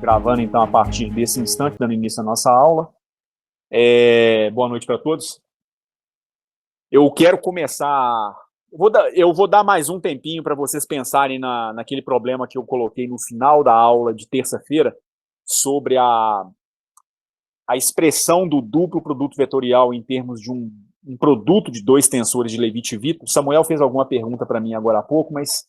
Gravando então a partir desse instante, dando início à nossa aula. Boa noite para todos. Eu quero começar... Eu vou dar mais um tempinho para vocês pensarem naquele problema que eu coloquei no final da aula de terça-feira sobre a expressão do duplo produto vetorial em termos de um produto de dois tensores de Levi-Vito. O Samuel fez alguma pergunta para mim agora há pouco, mas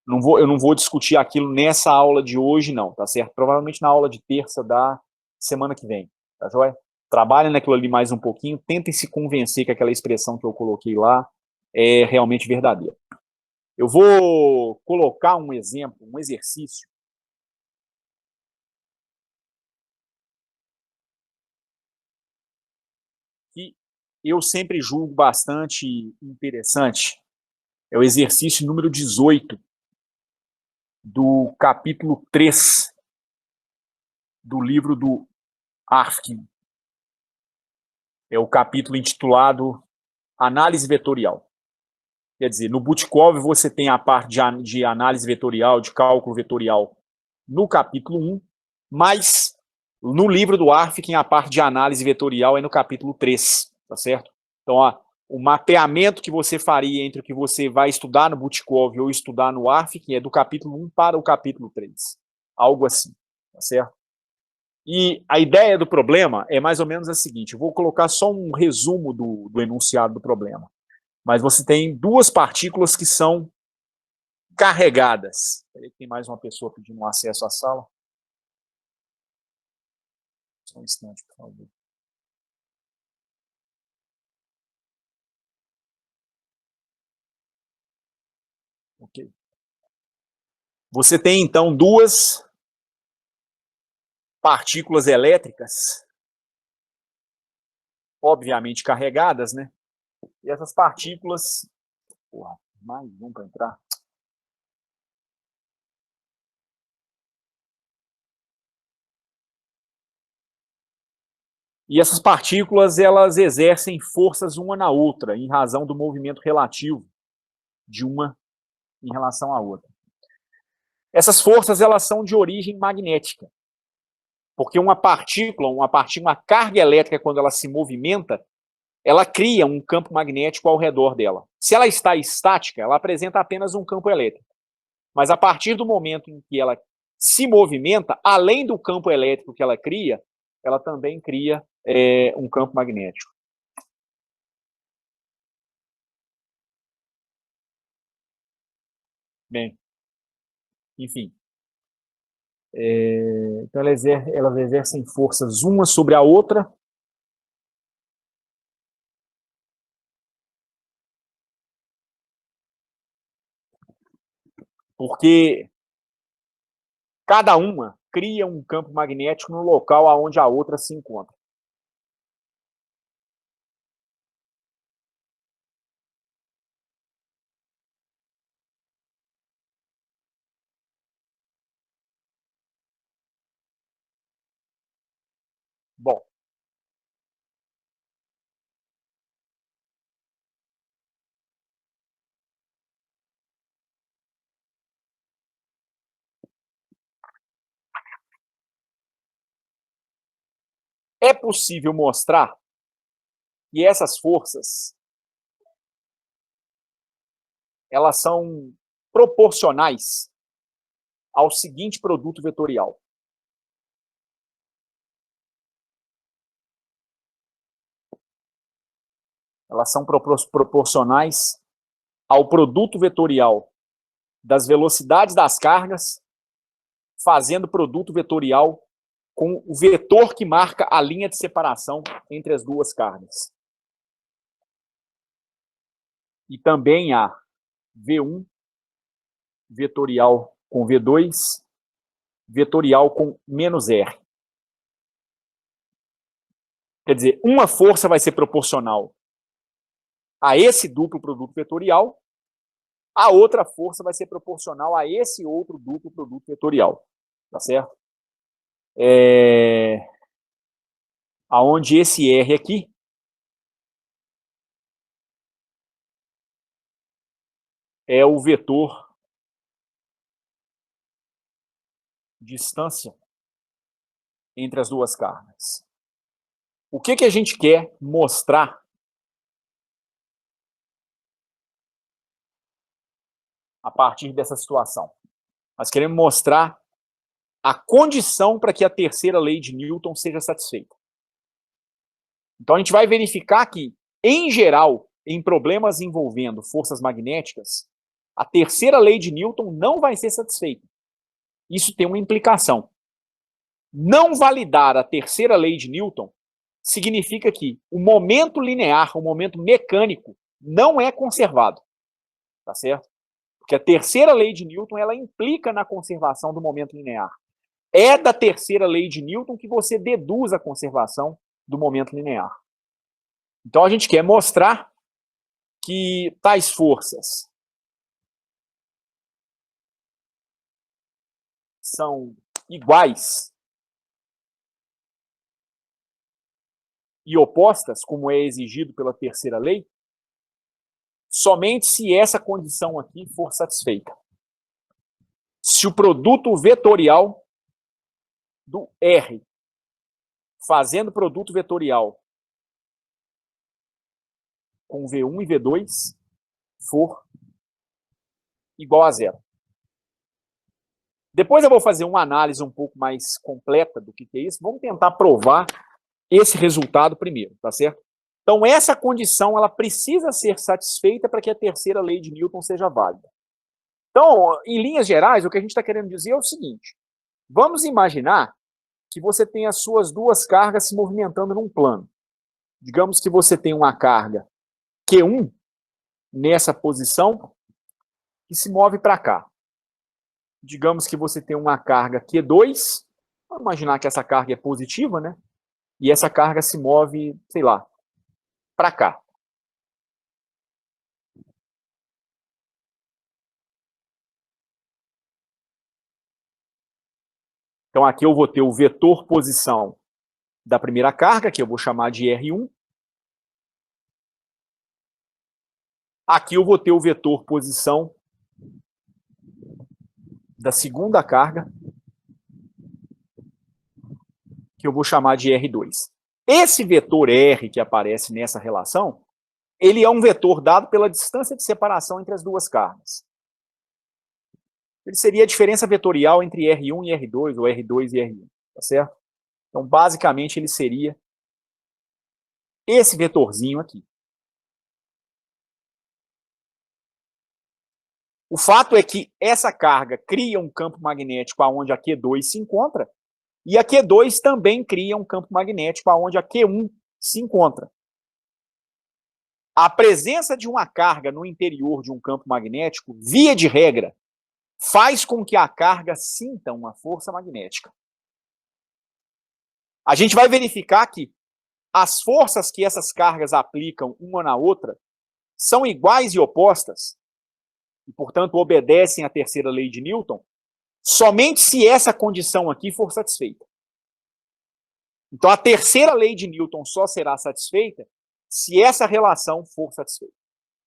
eu não vou discutir aquilo nessa aula de hoje, não, tá certo? Provavelmente na aula de terça da semana que vem, tá joia? Trabalhem naquilo ali mais um pouquinho, tentem se convencer que aquela expressão que eu coloquei lá é realmente verdadeira. Eu vou colocar um exemplo, um exercício. Que eu sempre julgo bastante interessante. É o exercício número 18 do capítulo 3 do livro do Arfkin. É o capítulo intitulado Análise Vetorial. Quer dizer, no Butkov você tem a parte de análise vetorial, de cálculo vetorial no capítulo 1, mas no livro do Arfkin a parte de análise vetorial é no capítulo 3, tá certo? Então, ó, o mapeamento que você faria entre o que você vai estudar no Butkov ou estudar no Arfkin é do capítulo 1 para o capítulo 3. Algo assim, tá certo? E a ideia do problema é mais ou menos a seguinte, eu vou colocar só um resumo do enunciado do problema. Mas você tem duas partículas que são carregadas. Tem mais uma pessoa pedindo um acesso à sala. Só um instante, por favor. Ok. Você tem, então, duas partículas elétricas, obviamente carregadas, né? E essas partículas... Porra, mais um para entrar. E essas partículas, elas exercem forças uma na outra, em razão do movimento relativo de uma em relação à outra. Essas forças, elas são de origem magnética. Porque uma carga elétrica, quando ela se movimenta, ela cria um campo magnético ao redor dela. Se ela está estática, ela apresenta apenas um campo elétrico. Mas a partir do momento em que ela se movimenta, além do campo elétrico que ela cria, ela também cria um campo magnético. Bem, enfim. Então elas exercem forças uma sobre a outra, porque cada uma cria um campo magnético no local onde a outra se encontra. Bom, é possível mostrar que essas forças elas são proporcionais ao seguinte produto vetorial. Elas são proporcionais ao produto vetorial das velocidades das cargas, fazendo produto vetorial com o vetor que marca a linha de separação entre as duas cargas. E também há V1 vetorial com V2, vetorial com menos R. Quer dizer, uma força vai ser proporcional a esse duplo produto vetorial, a outra força vai ser proporcional a esse outro duplo produto vetorial. Tá certo? Aonde esse R aqui é o vetor distância entre as duas cargas. O que a gente quer mostrar a partir dessa situação? Nós queremos mostrar a condição para que a terceira lei de Newton seja satisfeita. Então a gente vai verificar que, em geral, em problemas envolvendo forças magnéticas, a terceira lei de Newton não vai ser satisfeita. Isso tem uma implicação. Não validar a terceira lei de Newton significa que o momento linear, o momento mecânico, não é conservado. Tá certo? Porque a terceira lei de Newton, ela implica na conservação do momento linear. É da terceira lei de Newton que você deduz a conservação do momento linear. Então a gente quer mostrar que tais forças são iguais e opostas, como é exigido pela terceira lei, somente se essa condição aqui for satisfeita. Se o produto vetorial do R, fazendo produto vetorial com V1 e V2, for igual a zero. Depois eu vou fazer uma análise um pouco mais completa do que é isso. Vamos tentar provar esse resultado primeiro, tá certo? Então, essa condição, ela precisa ser satisfeita para que a terceira lei de Newton seja válida. Então, em linhas gerais, o que a gente está querendo dizer é o seguinte. Vamos imaginar que você tem as suas duas cargas se movimentando num plano. Digamos que você tem uma carga Q1 nessa posição que se move para cá. Digamos que você tem uma carga Q2, vamos imaginar que essa carga é positiva, né? E essa carga se move, sei lá, para cá. Então aqui eu vou ter o vetor posição da primeira carga, que eu vou chamar de R1. Aqui eu vou ter o vetor posição da segunda carga, que eu vou chamar de R2. Esse vetor R que aparece nessa relação, ele é um vetor dado pela distância de separação entre as duas cargas. Ele seria a diferença vetorial entre R1 e R2, ou R2 e R1, tá certo? Então, basicamente, ele seria esse vetorzinho aqui. O fato é que essa carga cria um campo magnético aonde a Q2 se encontra, e a Q2 também cria um campo magnético aonde a Q1 se encontra. A presença de uma carga no interior de um campo magnético, via de regra, faz com que a carga sinta uma força magnética. A gente vai verificar que as forças que essas cargas aplicam uma na outra são iguais e opostas, e, portanto, obedecem à terceira lei de Newton, somente se essa condição aqui for satisfeita. Então, a terceira lei de Newton só será satisfeita se essa relação for satisfeita.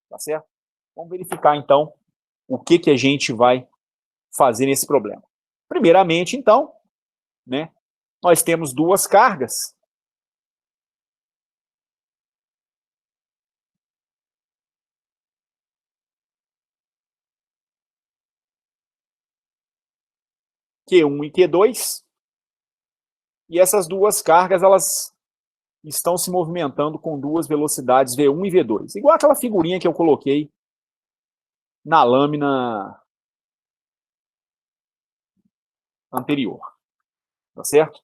Tá certo? Vamos verificar, então, o que a gente vai fazer nesse problema. Primeiramente, então, né, nós temos duas cargas. Q1 e Q2. E essas duas cargas, elas estão se movimentando com duas velocidades V1 e V2. Igual aquela figurinha que eu coloquei na lâmina anterior. Tá certo?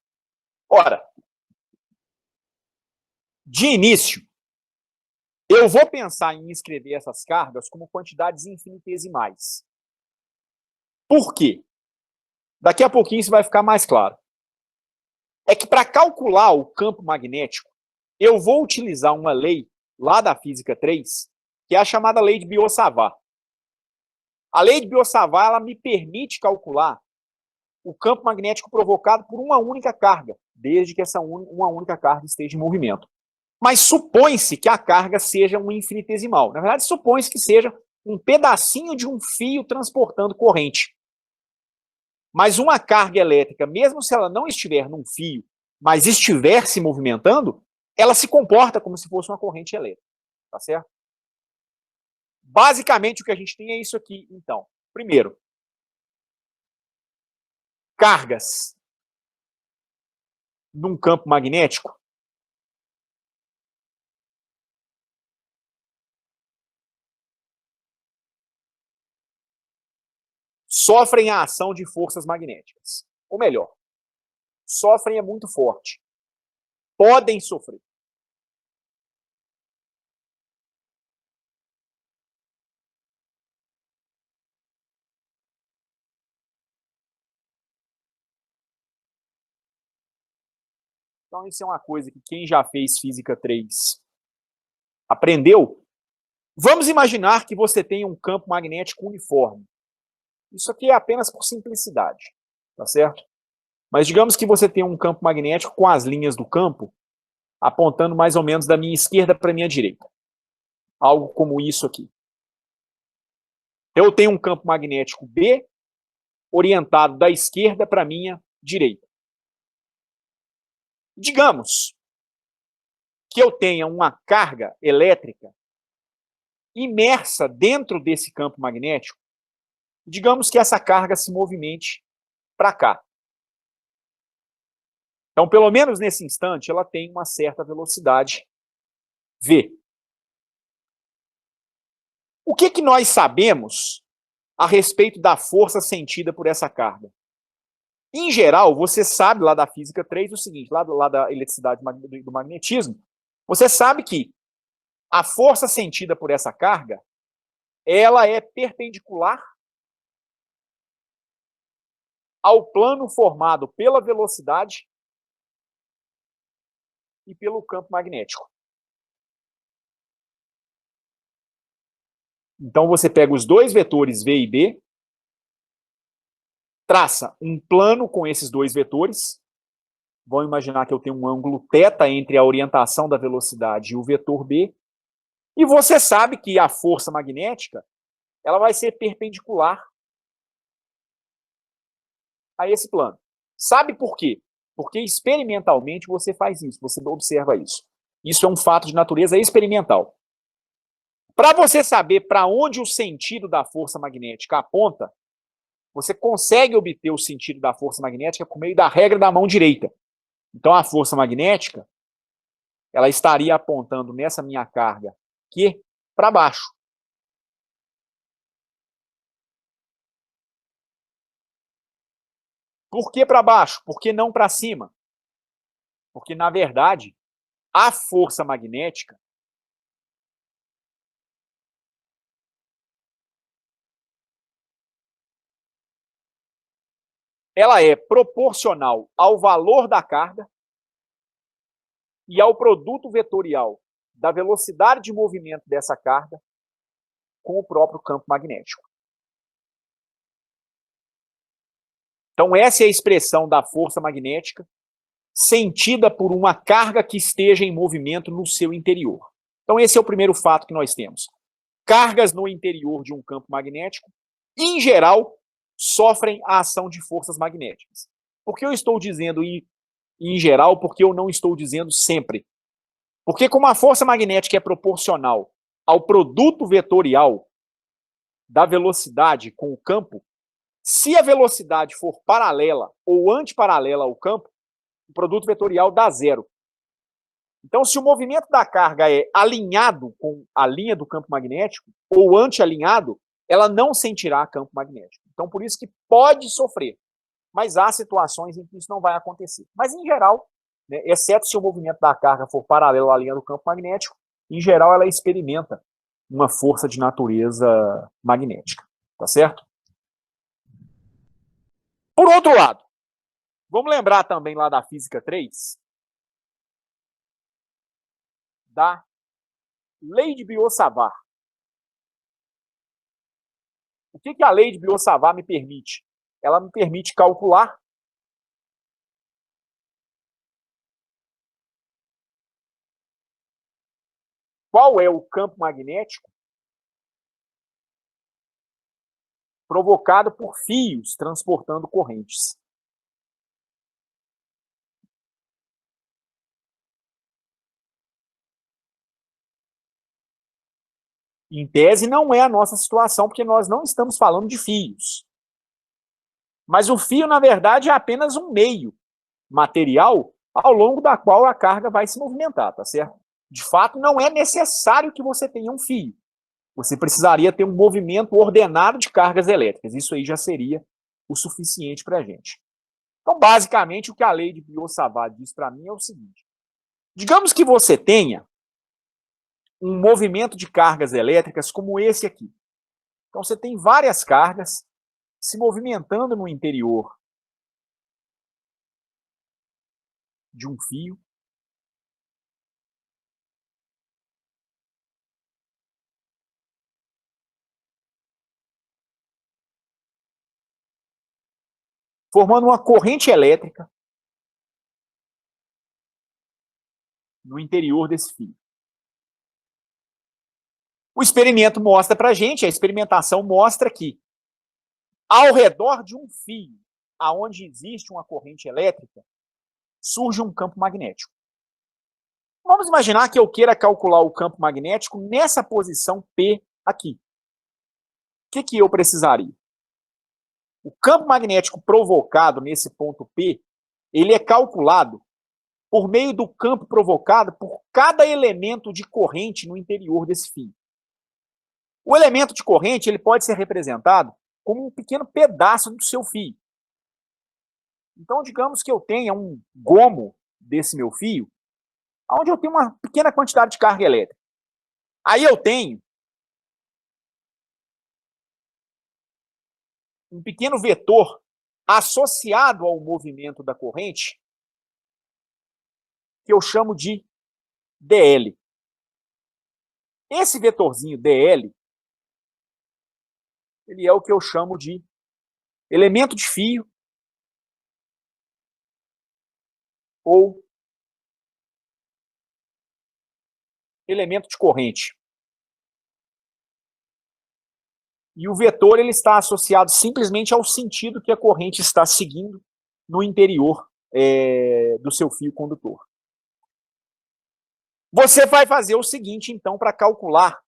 Ora, de início, eu vou pensar em escrever essas cargas como quantidades infinitesimais. Por quê? Daqui a pouquinho isso vai ficar mais claro. É que para calcular o campo magnético, eu vou utilizar uma lei lá da física 3, que é a chamada lei de Biot-Savart. A lei de Biot-Savart, ela me permite calcular o campo magnético provocado por uma única carga, desde que essa uma única carga esteja em movimento. Mas supõe-se que a carga seja um infinitesimal. Na verdade, supõe-se que seja um pedacinho de um fio transportando corrente. Mas uma carga elétrica, mesmo se ela não estiver num fio, mas estiver se movimentando, ela se comporta como se fosse uma corrente elétrica, tá certo? Basicamente, o que a gente tem é isso aqui, então. Primeiro, cargas num campo magnético sofrem a ação de forças magnéticas. Ou melhor, sofrem é muito forte. Podem sofrer. Então, isso é uma coisa que quem já fez Física 3 aprendeu. Vamos imaginar que você tem um campo magnético uniforme. Isso aqui é apenas por simplicidade, tá certo? Mas digamos que você tem um campo magnético com as linhas do campo apontando mais ou menos da minha esquerda para a minha direita. Algo como isso aqui. Eu tenho um campo magnético B orientado da esquerda para a minha direita. Digamos que eu tenha uma carga elétrica imersa dentro desse campo magnético. Digamos que essa carga se movimente para cá. Então, pelo menos nesse instante, ela tem uma certa velocidade v. O que nós sabemos a respeito da força sentida por essa carga? Em geral, você sabe lá da física 3 o seguinte, lá da eletricidade do magnetismo, você sabe que a força sentida por essa carga, ela é perpendicular ao plano formado pela velocidade e pelo campo magnético. Então, você pega os dois vetores V e B, traça um plano com esses dois vetores. Vamos imaginar que eu tenho um ângulo θ entre a orientação da velocidade e o vetor B. E você sabe que a força magnética ela vai ser perpendicular a esse plano. Sabe por quê? Porque experimentalmente você faz isso, você observa isso. Isso é um fato de natureza experimental. Para você saber para onde o sentido da força magnética aponta, você consegue obter o sentido da força magnética por meio da regra da mão direita. Então, a força magnética, ela estaria apontando nessa minha carga aqui para baixo. Por que para baixo? Por que não para cima? Porque, na verdade, a força magnética ela é proporcional ao valor da carga e ao produto vetorial da velocidade de movimento dessa carga com o próprio campo magnético. Então, essa é a expressão da força magnética sentida por uma carga que esteja em movimento no seu interior. Então, esse é o primeiro fato que nós temos. Cargas no interior de um campo magnético, em geral, sofrem a ação de forças magnéticas. Por que eu estou dizendo em geral? Porque eu não estou dizendo sempre. Porque como a força magnética é proporcional ao produto vetorial da velocidade com o campo, se a velocidade for paralela ou antiparalela ao campo, o produto vetorial dá zero. Então, se o movimento da carga é alinhado com a linha do campo magnético ou anti-alinhado, ela não sentirá campo magnético. Então, por isso que pode sofrer, mas há situações em que isso não vai acontecer. Mas, em geral, né, exceto se o movimento da carga for paralelo à linha do campo magnético, em geral ela experimenta uma força de natureza magnética, tá certo? Por outro lado, vamos lembrar também lá da física 3, da lei de Biot-Savart. O que a lei de Biot-Savart me permite? Ela me permite calcular qual é o campo magnético provocado por fios transportando correntes. Em tese, não é a nossa situação, porque nós não estamos falando de fios. Mas o fio, na verdade, é apenas um meio material ao longo da qual a carga vai se movimentar, tá certo? De fato, não é necessário que você tenha um fio. Você precisaria ter um movimento ordenado de cargas elétricas. Isso aí já seria o suficiente para a gente. Então, basicamente, o que a lei de Biot-Savart diz para mim é o seguinte. Digamos que você tenha um movimento de cargas elétricas como esse aqui. Então, você tem várias cargas se movimentando no interior de um fio. Formando uma corrente elétrica no interior desse fio. O experimento mostra para a gente, a experimentação mostra que ao redor de um fio, aonde existe uma corrente elétrica, surge um campo magnético. Vamos imaginar que eu queira calcular o campo magnético nessa posição P aqui. O que eu precisaria? O campo magnético provocado nesse ponto P, ele é calculado por meio do campo provocado por cada elemento de corrente no interior desse fio. O elemento de corrente ele pode ser representado como um pequeno pedaço do seu fio. Então, digamos que eu tenha um gomo desse meu fio, onde eu tenho uma pequena quantidade de carga elétrica. Aí eu tenho um pequeno vetor associado ao movimento da corrente, que eu chamo de dl. Esse vetorzinho dl, ele é o que eu chamo de elemento de fio ou elemento de corrente. E o vetor ele está associado simplesmente ao sentido que a corrente está seguindo no interior do seu fio condutor. Você vai fazer o seguinte, então, para calcular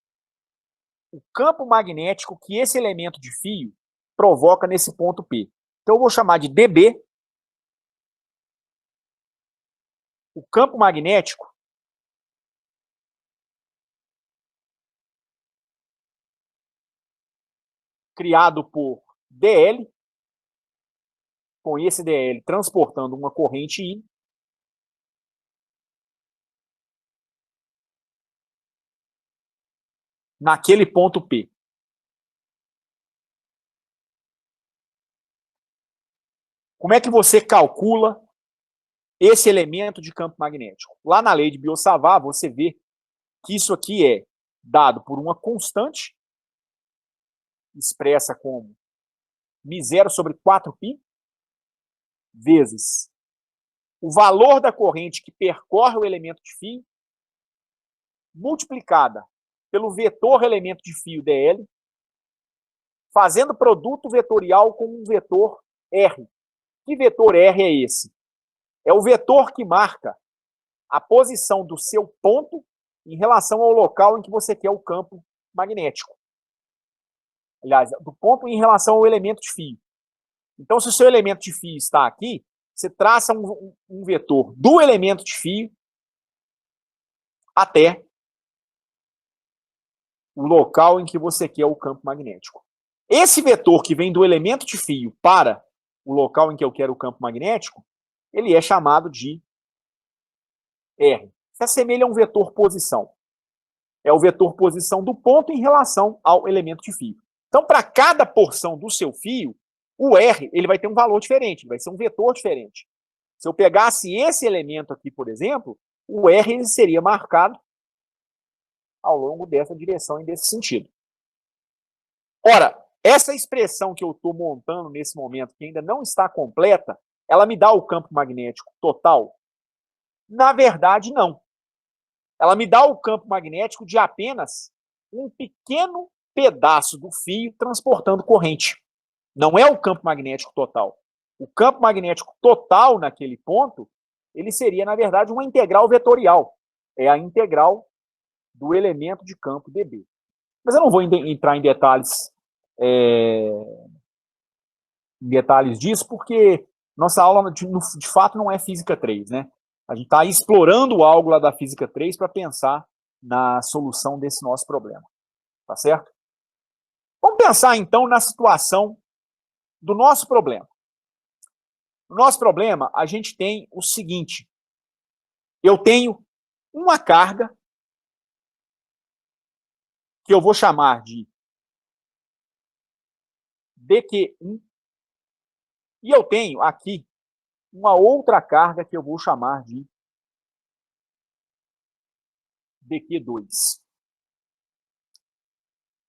o campo magnético que esse elemento de fio provoca nesse ponto P. Então, eu vou chamar de dB, o campo magnético criado por dl, com esse dl transportando uma corrente I, naquele ponto P. Como é que você calcula esse elemento de campo magnético? Lá na lei de Biot-Savart, você vê que isso aqui é dado por uma constante, expressa como μ0 sobre 4π, vezes o valor da corrente que percorre o elemento de fio, multiplicada pelo vetor elemento de fio dl, fazendo produto vetorial com um vetor R. Que vetor R é esse? É o vetor que marca a posição do seu ponto em relação ao local em que você quer o campo magnético. Aliás, do ponto em relação ao elemento de fio. Então, se o seu elemento de fio está aqui, você traça um vetor do elemento de fio até o local em que você quer o campo magnético. Esse vetor que vem do elemento de fio para o local em que eu quero o campo magnético, ele é chamado de R. Se assemelha a um vetor posição. É o vetor posição do ponto em relação ao elemento de fio. Então, para cada porção do seu fio, o R ele vai ter um valor diferente, vai ser um vetor diferente. Se eu pegasse esse elemento aqui, por exemplo, o R ele seria marcado ao longo dessa direção e desse sentido. Ora, essa expressão que eu estou montando nesse momento, que ainda não está completa, ela me dá o campo magnético total? Na verdade, não. Ela me dá o campo magnético de apenas um pequeno pedaço do fio transportando corrente. Não é o campo magnético total. O campo magnético total naquele ponto, ele seria, na verdade, uma integral vetorial. É a integral do elemento de campo dB. Mas eu não vou entrar em detalhes disso, porque nossa aula, de fato, não é Física 3, né? A gente está explorando algo lá da Física 3 para pensar na solução desse nosso problema. Tá certo? Vamos pensar, então, na situação do nosso problema. No nosso problema, a gente tem o seguinte. Eu tenho uma carga que eu vou chamar de dQ1, e eu tenho aqui uma outra carga que eu vou chamar de dQ2.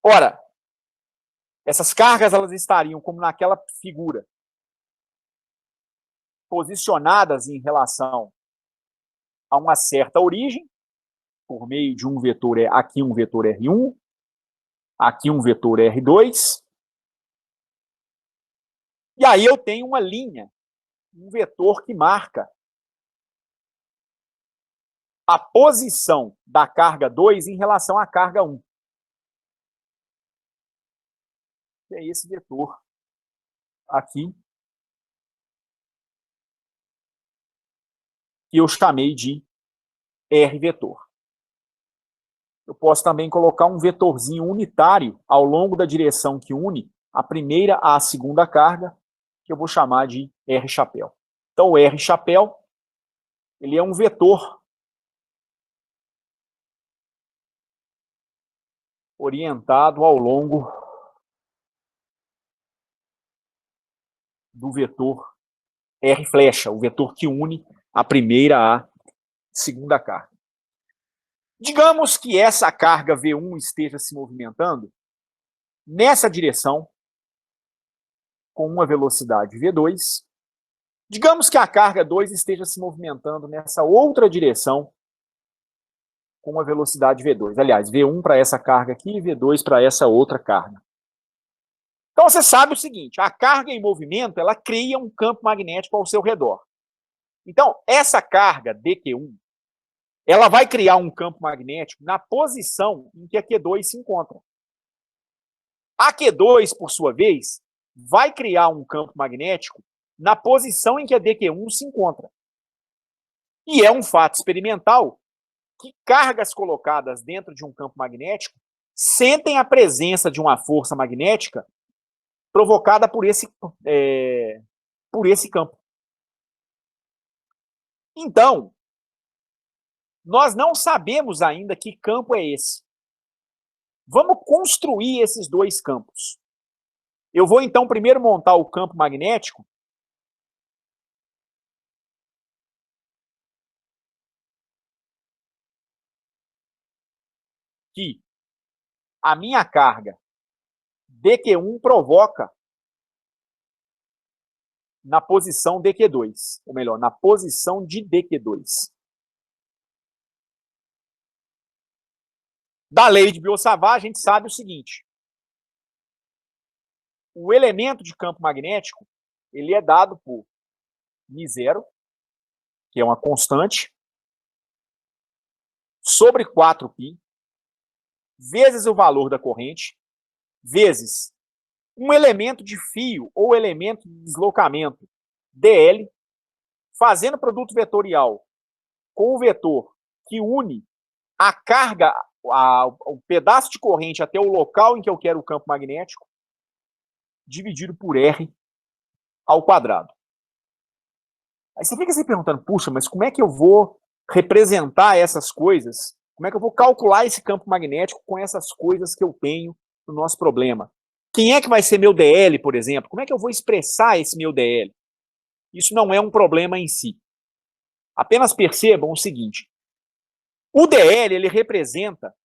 Ora, essas cargas elas estariam, como naquela figura, posicionadas em relação a uma certa origem, por meio de um vetor, aqui um vetor R1, aqui um vetor R2, e aí eu tenho uma linha, um vetor que marca a posição da carga 2 em relação à carga 1. Que é esse vetor aqui, que eu chamei de R vetor. Eu posso também colocar um vetorzinho unitário ao longo da direção que une a primeira à segunda carga, que eu vou chamar de R chapéu. Então, o R chapéu, ele é um vetor orientado ao longo do vetor R flecha, o vetor que une a primeira à segunda carga. Digamos que essa carga V1 esteja se movimentando nessa direção, com uma velocidade V2. Digamos que a carga 2 esteja se movimentando nessa outra direção, com uma velocidade V2. Aliás, V1 para essa carga aqui e V2 para essa outra carga. Então você sabe o seguinte, a carga em movimento, ela cria um campo magnético ao seu redor. Então, essa carga dQ1, ela vai criar um campo magnético na posição em que a Q2 se encontra. A Q2, por sua vez, vai criar um campo magnético na posição em que a dQ1 se encontra. E é um fato experimental que cargas colocadas dentro de um campo magnético sentem a presença de uma força magnética provocada por esse campo. Então, nós não sabemos ainda que campo é esse. Vamos construir esses dois campos. Eu vou, então, primeiro montar o campo magnético que a minha carga dQ1 provoca na posição dQ2, ou melhor, na posição de dQ2. Da lei de Biot-Savart, a gente sabe o seguinte: o elemento de campo magnético ele é dado por μ0, que é uma constante, sobre 4π, vezes o valor da corrente, vezes um elemento de fio ou elemento de deslocamento, dl, fazendo produto vetorial com o vetor que une a carga, o pedaço de corrente até o local em que eu quero o campo magnético, dividido por R ao quadrado. Aí você fica se perguntando, puxa, mas como é que eu vou representar essas coisas? Como é que eu vou calcular esse campo magnético com essas coisas que eu tenho no nosso problema? Quem é que vai ser meu DL, por exemplo? Como é que eu vou expressar esse meu DL? Isso não é um problema em si. Apenas percebam o seguinte: o DL ele representa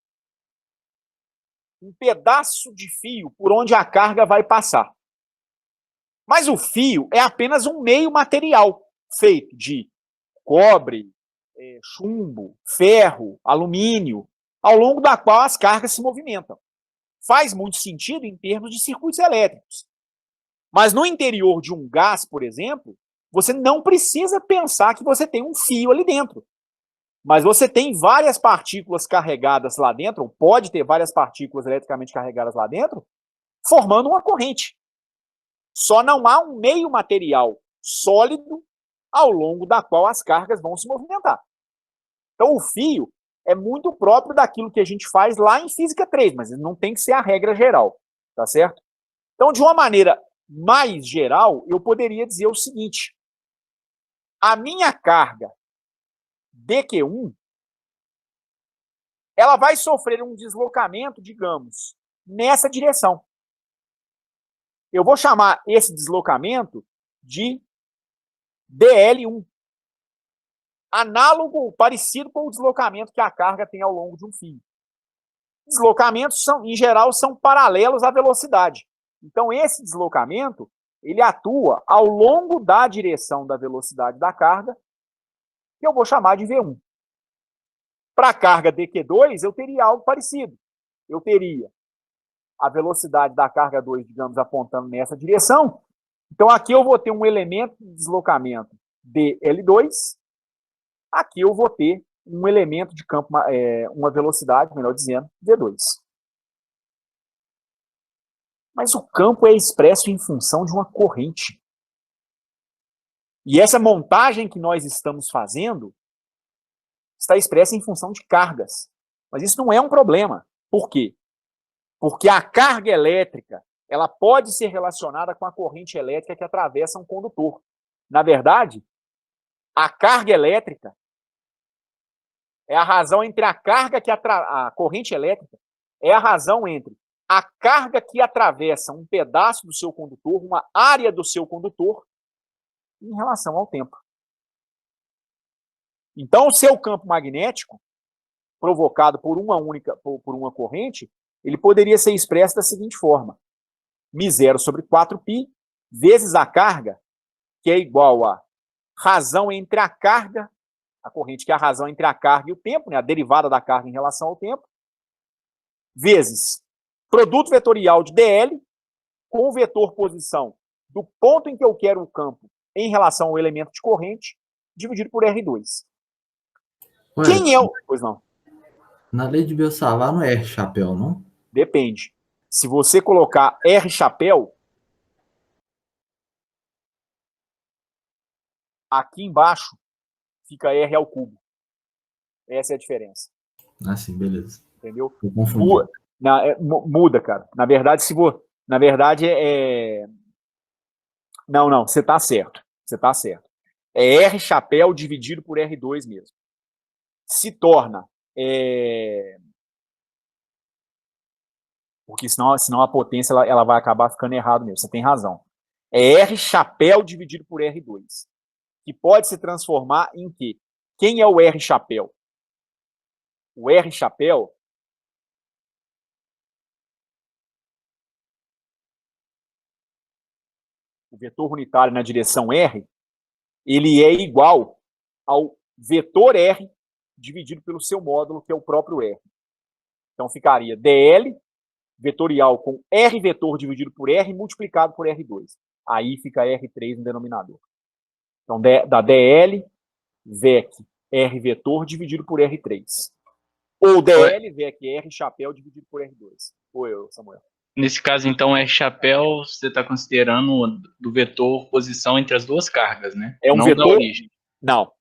um pedaço de fio por onde a carga vai passar. Mas o fio é apenas um meio material feito de cobre, chumbo, ferro, alumínio, ao longo da qual as cargas se movimentam. Faz muito sentido em termos de circuitos elétricos. Mas no interior de um gás, por exemplo, você não precisa pensar que você tem um fio ali dentro. Mas você tem várias partículas carregadas lá dentro, ou pode ter várias partículas eletricamente carregadas lá dentro, formando uma corrente. Só não há um meio material sólido ao longo da qual as cargas vão se movimentar. Então, o fio é muito próprio daquilo que a gente faz lá em Física 3, mas não tem que ser a regra geral, tá certo? Então, de uma maneira mais geral, eu poderia dizer o seguinte: a minha carga dQ1, ela vai sofrer um deslocamento, digamos, nessa direção. Eu vou chamar esse deslocamento de dL1. Análogo, parecido com o deslocamento que a carga tem ao longo de um fio. Deslocamentos, em geral, são paralelos à velocidade. Então, esse deslocamento, ele atua ao longo da direção da velocidade da carga, que eu vou chamar de V1. Para a carga dQ2, eu teria algo parecido. Eu teria a velocidade da carga 2, digamos, apontando nessa direção. Então, aqui eu vou ter um elemento de deslocamento dL2. Aqui eu vou ter um elemento de campo, uma velocidade, melhor dizendo, V2. Mas o campo é expresso em função de uma corrente. E essa montagem que nós estamos fazendo está expressa em função de cargas. Mas isso não é um problema. Por quê? Porque a carga elétrica, ela pode ser relacionada com a corrente elétrica que atravessa um condutor. Na verdade, a carga elétrica é a razão entre a carga que a corrente elétrica é a razão entre a carga que atravessa um pedaço do seu condutor, uma área do seu condutor, em relação ao tempo. Então, o seu campo magnético, provocado por uma corrente, ele poderia ser expresso da seguinte forma: μ0 sobre 4π vezes a carga, que é igual a razão entre a carga, a corrente que é a razão entre a carga e o tempo, né, a derivada da carga em relação ao tempo, vezes produto vetorial de dl com o vetor posição do ponto em que eu quero o campo em relação ao elemento de corrente, dividido por R2. Ué, Quem é o... Pois não. na lei de Biot-Savart não é R chapéu, não? Depende. Se você colocar R chapéu, aqui embaixo fica R ao cubo. Essa é a diferença. Ah, sim, beleza. Entendeu? Eu confundi. Muda, cara. Na verdade, na verdade, Não, você está certo. Você está certo. É R chapéu dividido por R2 mesmo. Se torna... Porque senão a potência ela vai acabar ficando errado mesmo. Você tem razão. É R chapéu dividido por R2. Que pode se transformar em quê? Quem é o R chapéu? O R chapéu o vetor unitário na direção R, ele é igual ao vetor R dividido pelo seu módulo, que é o próprio R. Então ficaria dl vetorial com R vetor dividido por R multiplicado por R2. Aí fica R3 no denominador. Então dá dl vec R vetor dividido por R3. Ou dl vec R chapéu dividido por R2. Oi, Samuel. Nesse caso, então, R chapéu, você está considerando do vetor posição entre as duas cargas, né? É um não vetor... da origem. Não.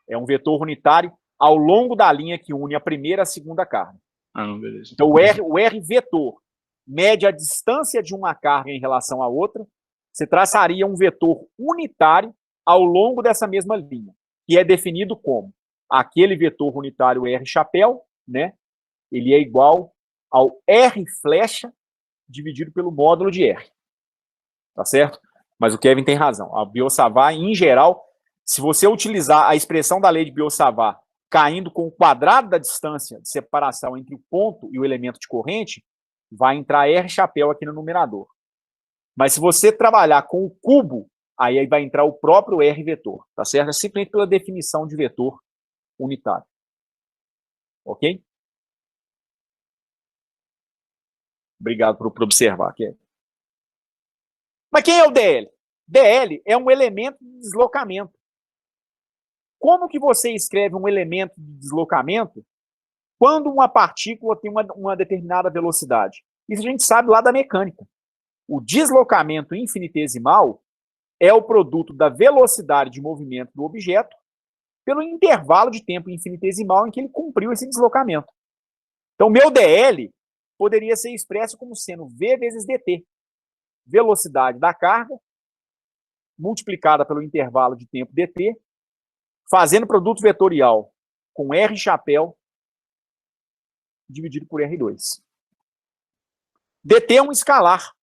É um vetor unitário ao longo da linha que une a primeira e a segunda carga. Ah, não, beleza. Então, o R vetor mede a distância de uma carga em relação à outra, você traçaria um vetor unitário ao longo dessa mesma linha, que é definido como aquele vetor unitário R chapéu, né? Ele é igual ao R flecha dividido pelo módulo de R. Tá certo? Mas o Kevin tem razão. A Biot-Savart, em geral, se você utilizar a expressão da lei de Biot-Savart caindo com o quadrado da distância de separação entre o ponto e o elemento de corrente, vai entrar R chapéu aqui no numerador. Mas se você trabalhar com o cubo, aí vai entrar o próprio R vetor, tá certo? É simplesmente pela definição de vetor unitário. Ok? Obrigado por observar, Kevin. Mas quem é o DL? DL é um elemento de deslocamento. como que você escreve um elemento de deslocamento quando uma partícula tem uma determinada velocidade? Isso a gente sabe lá da mecânica. O deslocamento infinitesimal é o produto da velocidade de movimento do objeto pelo intervalo de tempo infinitesimal em que ele cumpriu esse deslocamento. Então, meu DL poderia ser expresso como sendo V vezes dt. Velocidade da carga multiplicada pelo intervalo de tempo dt, fazendo produto vetorial com R chapéu dividido por R2. dt é um escalar.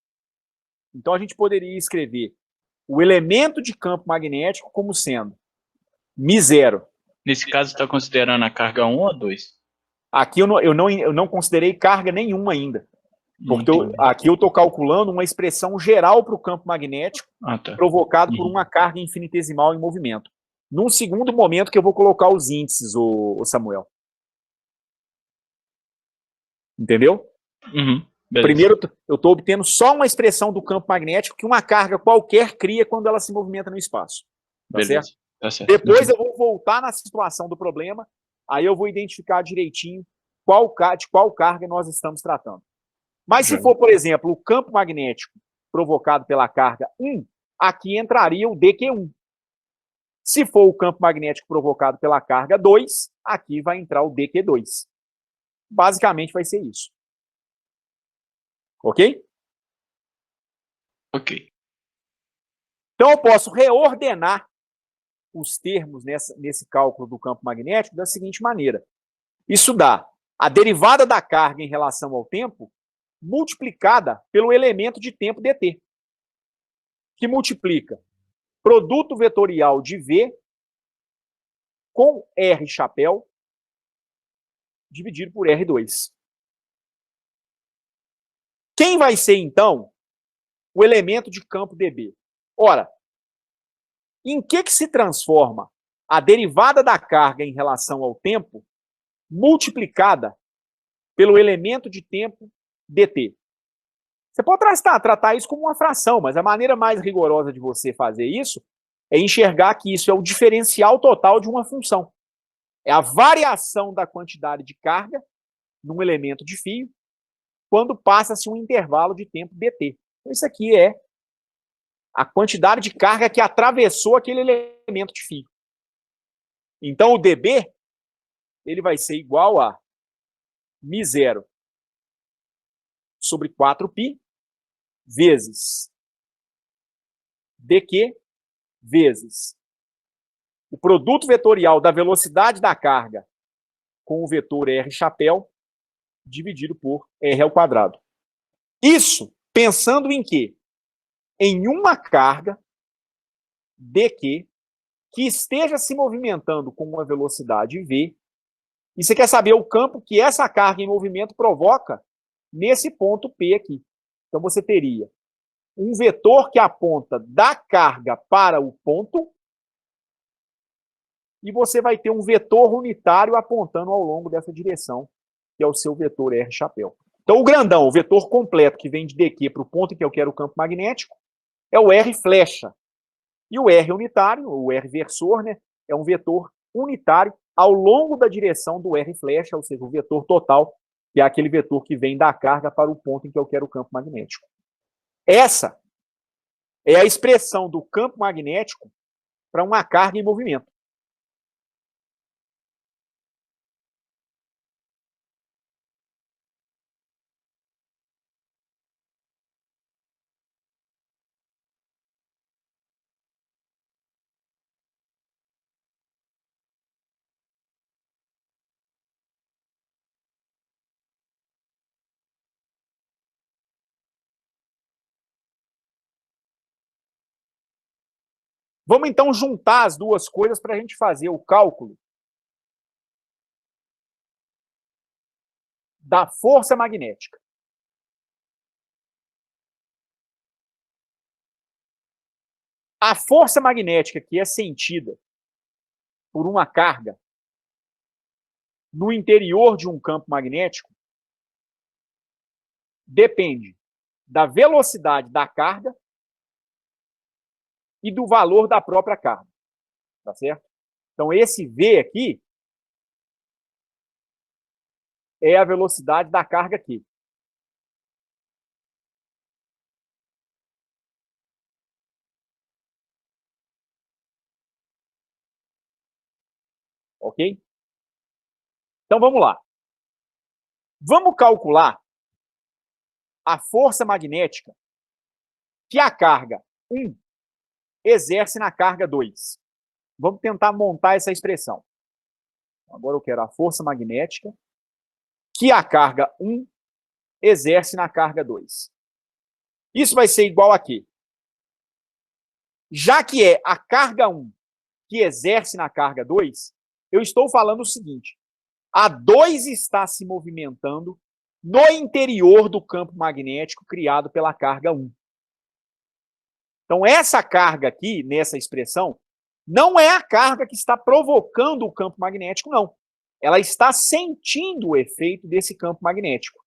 Então, a gente poderia escrever o elemento de campo magnético como sendo μ0. Nesse caso, está considerando a carga 1 ou 2? Aqui eu não considerei carga nenhuma ainda. Porque aqui eu estou calculando uma expressão geral para o campo magnético provocado por uma carga infinitesimal em movimento. Num segundo momento que eu vou colocar os índices, o Samuel. Entendeu? Primeiro, eu estou obtendo só uma expressão do campo magnético que uma carga qualquer cria quando ela se movimenta no espaço. Tá certo? Tá certo. Depois eu vou voltar na situação do problema, aí eu vou identificar direitinho de qual carga nós estamos tratando. Mas se for, por exemplo, o campo magnético provocado pela carga 1, aqui entraria o dQ1. Se for o campo magnético provocado pela carga 2, aqui vai entrar o dQ2. Basicamente vai ser isso. Ok? Ok. Então eu posso reordenar os termos nesse cálculo do campo magnético da seguinte maneira. Isso dá a derivada da carga em relação ao tempo multiplicada pelo elemento de tempo dt, que multiplica produto vetorial de V com R chapéu dividido por R2. Quem vai ser, então, o elemento de campo dB? Ora, em que se transforma a derivada da carga em relação ao tempo multiplicada pelo elemento de tempo dt? Você pode tratar isso como uma fração, mas a maneira mais rigorosa de você fazer isso é enxergar que isso é o diferencial total de uma função. É a variação da quantidade de carga num elemento de fio quando passa-se um intervalo de tempo dt. Então, isso aqui é a quantidade de carga que atravessou aquele elemento de fio. Então, o dB ele vai ser igual a μ0 sobre 4π vezes dq vezes o produto vetorial da velocidade da carga com o vetor R chapéu dividido por R ao quadrado. Isso pensando em quê? Em uma carga dq que esteja se movimentando com uma velocidade v, e você quer saber o campo que essa carga em movimento provoca nesse ponto P aqui. Então você teria um vetor que aponta da carga para o ponto, e você vai ter um vetor unitário apontando ao longo dessa direção, que é o seu vetor R chapéu. Então o grandão, o vetor completo que vem de dq para o ponto em que eu quero o campo magnético, é o R flecha. E o R unitário, o R versor, né, é um vetor unitário ao longo da direção do R flecha, ou seja, o vetor total, que é aquele vetor que vem da carga para o ponto em que eu quero o campo magnético. Essa é a expressão do campo magnético para uma carga em movimento. Vamos, então, juntar as duas coisas para a gente fazer o cálculo da força magnética. A força magnética que é sentida por uma carga no interior de um campo magnético depende da velocidade da carga e do valor da própria carga. Tá certo? Então, esse V aqui é a velocidade da carga aqui. Ok? Então, vamos lá. Vamos calcular a força magnética que a carga 1 exerce na carga 2. Vamos tentar montar essa expressão. Agora eu quero a força magnética que a carga 1 exerce na carga 2. Isso vai ser igual a quê? Já que é a carga 1 que exerce na carga 2, eu estou falando o seguinte: a 2 está se movimentando no interior do campo magnético criado pela carga 1. Então, essa carga aqui, nessa expressão, não é a carga que está provocando o campo magnético, não. Ela está sentindo o efeito desse campo magnético.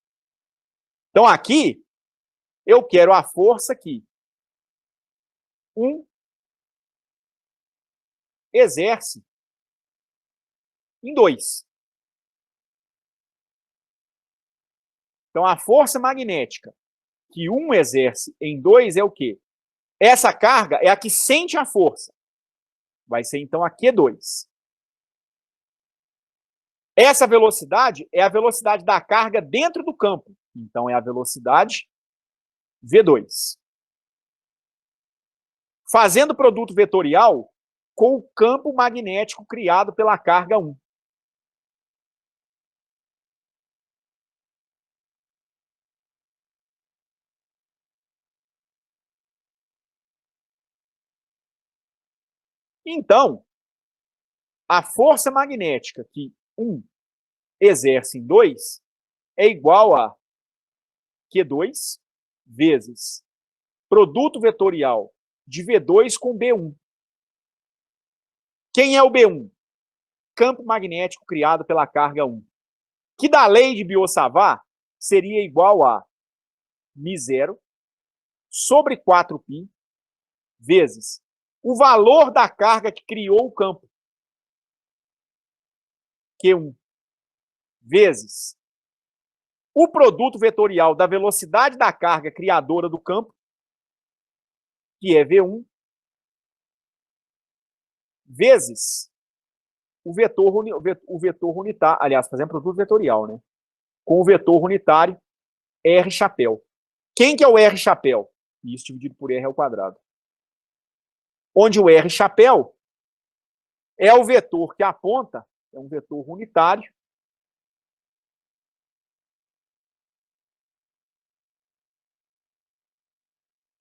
Então, aqui, eu quero a força que 1 exerce em 2. Então, a força magnética que 1 exerce em 2 é o quê? Essa carga é a que sente a força. Vai ser, então, a Q2. Essa velocidade é a velocidade da carga dentro do campo. Então, é a velocidade V2. Fazendo produto vetorial com o campo magnético criado pela carga 1. Então, a força magnética que 1 exerce em 2 é igual a Q2 vezes produto vetorial de V2 com B1. Quem é o B1? Campo magnético criado pela carga 1. Que da lei de Biot-Savart seria igual a μ0 sobre 4π vezes o valor da carga que criou o campo, Q1, vezes o produto vetorial da velocidade da carga criadora do campo, que é V1, vezes o vetor unitário, aliás, fazendo produto vetorial, né? Com o vetor unitário R chapéu. Quem que é o R chapéu? Isso dividido por R ao quadrado. Onde o R chapéu é o vetor que aponta, é um vetor unitário,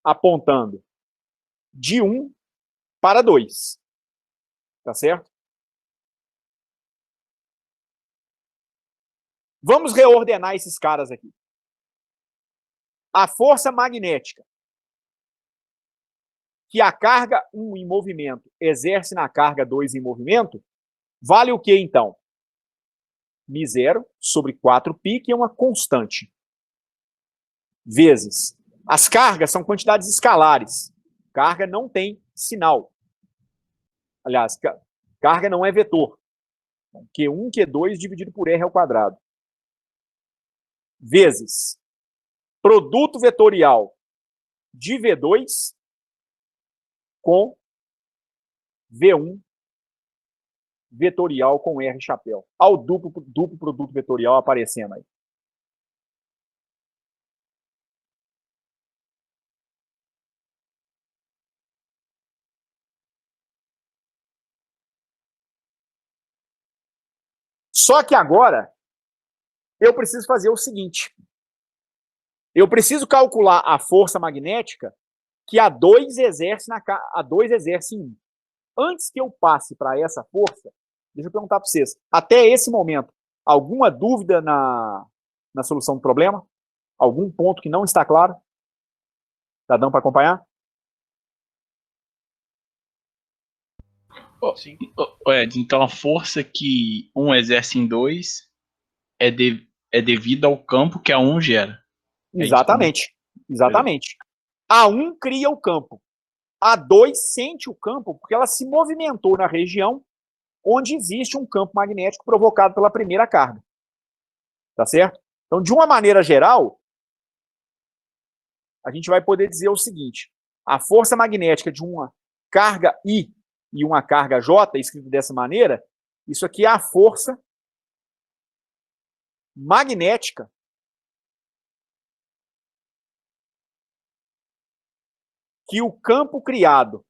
apontando de 1 para 2. Tá certo? Vamos reordenar esses caras aqui. A força magnética que a carga 1 em movimento exerce na carga 2 em movimento, vale o que, então? μ0 sobre 4π, que é uma constante, vezes. As cargas são quantidades escalares. Carga não tem sinal. Aliás, carga não é vetor. Q1, Q2 dividido por R ao quadrado. Vezes produto vetorial de V2 com V1 vetorial com R chapéu. Olha o duplo produto vetorial aparecendo aí. Só que agora eu preciso fazer o seguinte. Eu preciso calcular a força magnética que a 2 exerce em 1. Antes que eu passe para essa força, deixa eu perguntar para vocês. Até esse momento, alguma dúvida na solução do problema? Algum ponto que não está claro? Tá dando para acompanhar? Sim. Ed, então a força que 1 exerce em 2 é devido ao campo que a 1 gera. Exatamente. Exatamente. A 1 cria o campo. A 2 sente o campo porque ela se movimentou na região onde existe um campo magnético provocado pela primeira carga. Tá certo? Então, de uma maneira geral, a gente vai poder dizer o seguinte: a força magnética de uma carga I e uma carga J, escrito dessa maneira, isso aqui é a força magnética que o campo criado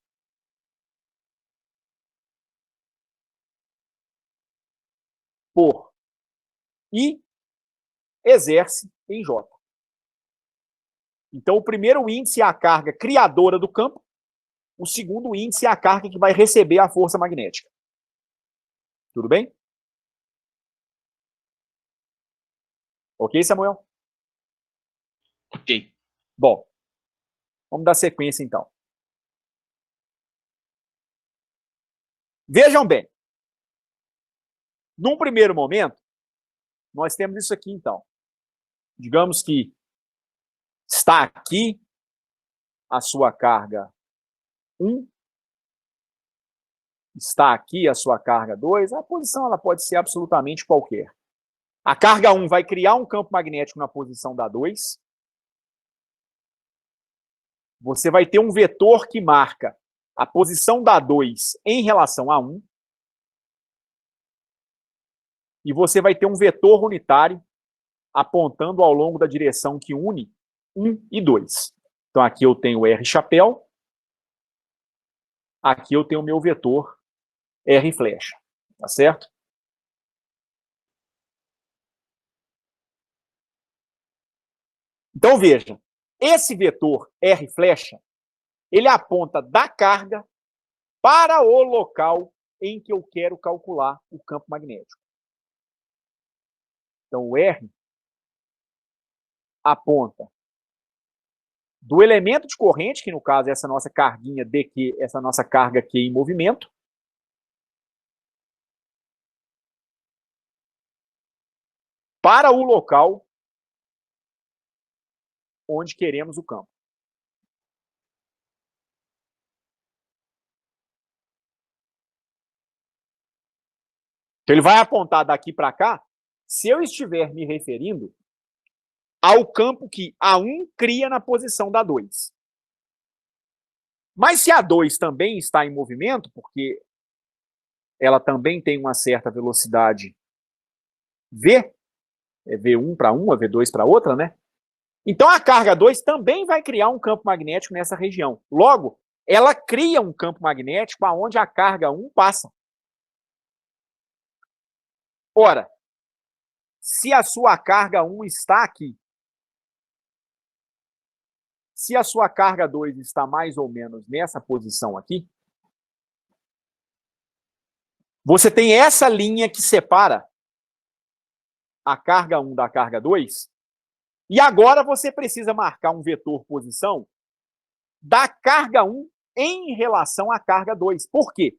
por I exerce em J. Então, o primeiro índice é a carga criadora do campo, o segundo índice é a carga que vai receber a força magnética. Tudo bem? Ok, Samuel? Ok. Bom, vamos dar sequência então. Vejam bem. Num primeiro momento, nós temos isso aqui então. Digamos que está aqui a sua carga 1, está aqui a sua carga 2, a posição ela pode ser absolutamente qualquer. A carga 1 vai criar um campo magnético na posição da 2. Você vai ter um vetor que marca a posição da 2 em relação a 1. E você vai ter um vetor unitário apontando ao longo da direção que une 1 e 2. Então, aqui eu tenho R chapéu. Aqui eu tenho o meu vetor R flecha. Tá certo? Então, veja. Esse vetor R flecha, ele aponta da carga para o local em que eu quero calcular o campo magnético. Então, o R aponta do elemento de corrente, que no caso é essa nossa carguinha DQ, essa nossa carga Q em movimento, para o local onde queremos o campo. Então, ele vai apontar daqui para cá, se eu estiver me referindo ao campo que a 1 cria na posição da 2. Mas se a 2 também está em movimento, porque ela também tem uma certa velocidade V, é V1 para uma, V2 para outra, né? Então a carga 2 também vai criar um campo magnético nessa região. Logo, ela cria um campo magnético aonde a carga 1 passa. Ora, se a sua carga 1 está aqui, se a sua carga 2 está mais ou menos nessa posição aqui, você tem essa linha que separa a carga 1 da carga 2, e agora você precisa marcar um vetor posição da carga 1 em relação à carga 2. Por quê?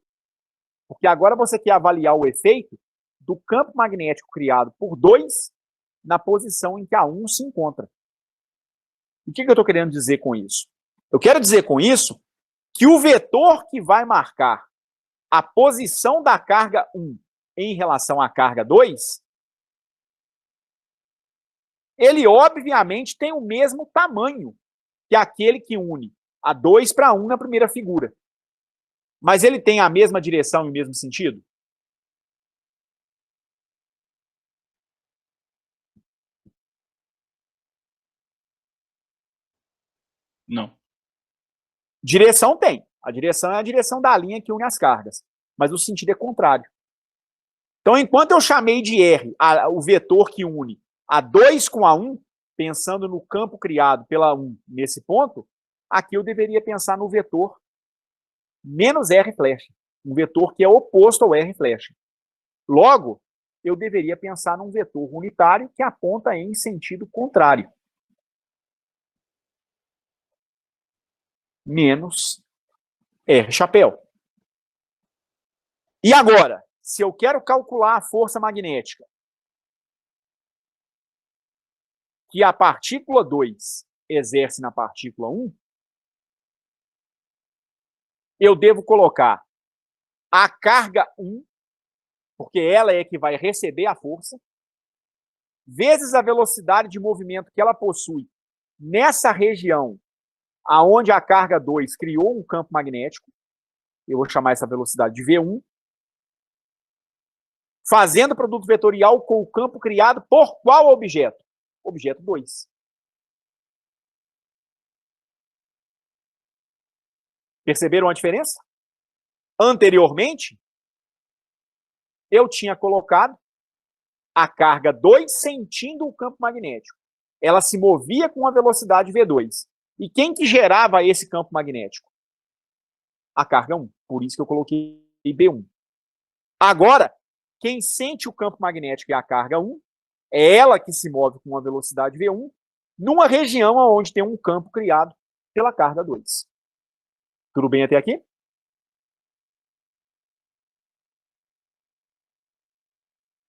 Porque agora você quer avaliar o efeito do campo magnético criado por 2 na posição em que a 1 se encontra. O que eu estou querendo dizer com isso? Eu quero dizer com isso que o vetor que vai marcar a posição da carga 1 em relação à carga 2, ele obviamente tem o mesmo tamanho que aquele que une a 2 para 1 na primeira figura. Mas ele tem a mesma direção e o mesmo sentido? Não. Direção tem. A direção é a direção da linha que une as cargas. Mas o sentido é contrário. Então, enquanto eu chamei de R o vetor que une a 2 com a 1, pensando no campo criado pela 1 nesse ponto, aqui eu deveria pensar no vetor menos R flecha. Um vetor que é oposto ao R flecha. Logo, eu deveria pensar num vetor unitário que aponta em sentido contrário. Menos R chapéu. E agora, se eu quero calcular a força magnética que a partícula 2 exerce na partícula 1, eu devo colocar a carga 1 porque ela é que vai receber a força, vezes a velocidade de movimento que ela possui nessa região aonde a carga 2 criou um campo magnético, eu vou chamar essa velocidade de V1, fazendo produto vetorial com o campo criado por qual objeto? Objeto 2. Perceberam a diferença? Anteriormente, eu tinha colocado a carga 2 sentindo o campo magnético. Ela se movia com a velocidade V2. E quem que gerava esse campo magnético? A carga 1. Por isso que eu coloquei B1. Agora, quem sente o campo magnético é a carga 1. É ela que se move com a velocidade V1 numa região onde tem um campo criado pela carga 2. Tudo bem até aqui?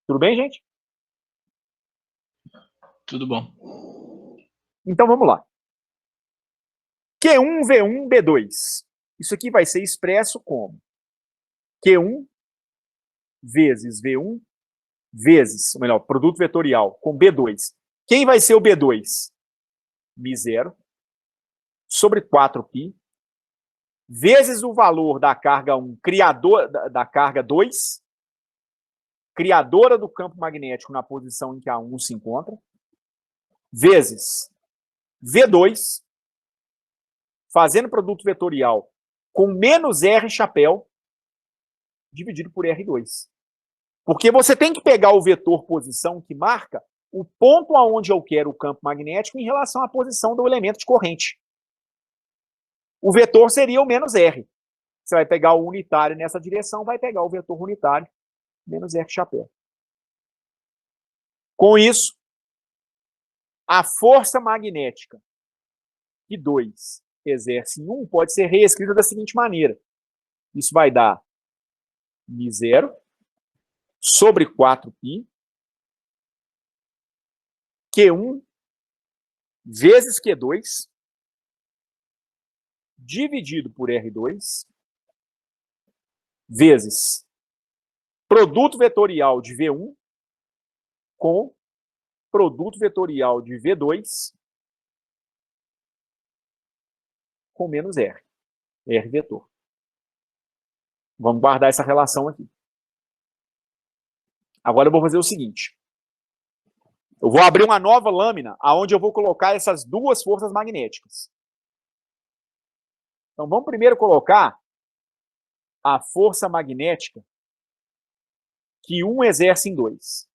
Tudo bem, gente? Tudo bom. Então, vamos lá. Q1, V1, B2. Isso aqui vai ser expresso como Q1 vezes V1 vezes, ou melhor, produto vetorial com B2. Quem vai ser o B2? μ0 sobre 4π vezes o valor da carga 1, criador da carga 2, criadora do campo magnético na posição em que a 1 se encontra, vezes V2, fazendo produto vetorial com menos R chapéu, dividido por R2. Porque você tem que pegar o vetor posição que marca o ponto aonde eu quero o campo magnético em relação à posição do elemento de corrente. O vetor seria o menos R. Você vai pegar o unitário nessa direção, vai pegar o vetor unitário menos R chapéu. Com isso, a força magnética que 2 exerce em 1 pode ser reescrita da seguinte maneira. Isso vai dar μ0 sobre 4π Q1 vezes Q2 dividido por R2 vezes produto vetorial de V1 com produto vetorial de V2 com menos R. R vetor. Vamos guardar essa relação aqui. Agora eu vou fazer o seguinte. Eu vou abrir uma nova lâmina onde eu vou colocar essas duas forças magnéticas. Então vamos primeiro colocar a força magnética que 1 exerce em 2.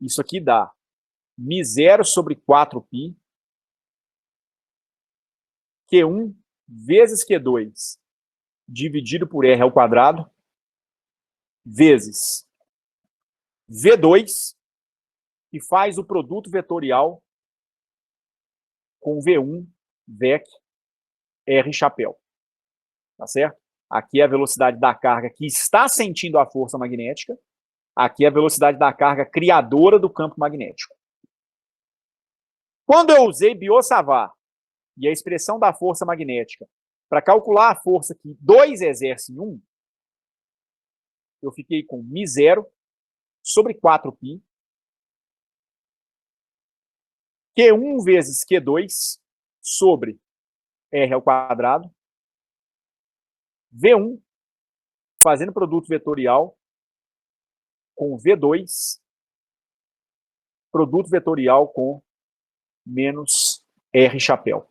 Isso aqui dá μ0 sobre 4π Q1 vezes Q2 dividido por R ao quadrado vezes V2, que faz o produto vetorial com V1, VEC, R chapéu. Tá certo? Aqui é a velocidade da carga que está sentindo a força magnética. Aqui é a velocidade da carga criadora do campo magnético. Quando eu usei Biot-Savart e a expressão da força magnética para calcular a força que 2 exerce em 1, eu fiquei com μ0 sobre 4π Q1 vezes Q2 sobre R ao quadrado, V1, fazendo produto vetorial com V2, produto vetorial com menos R chapéu.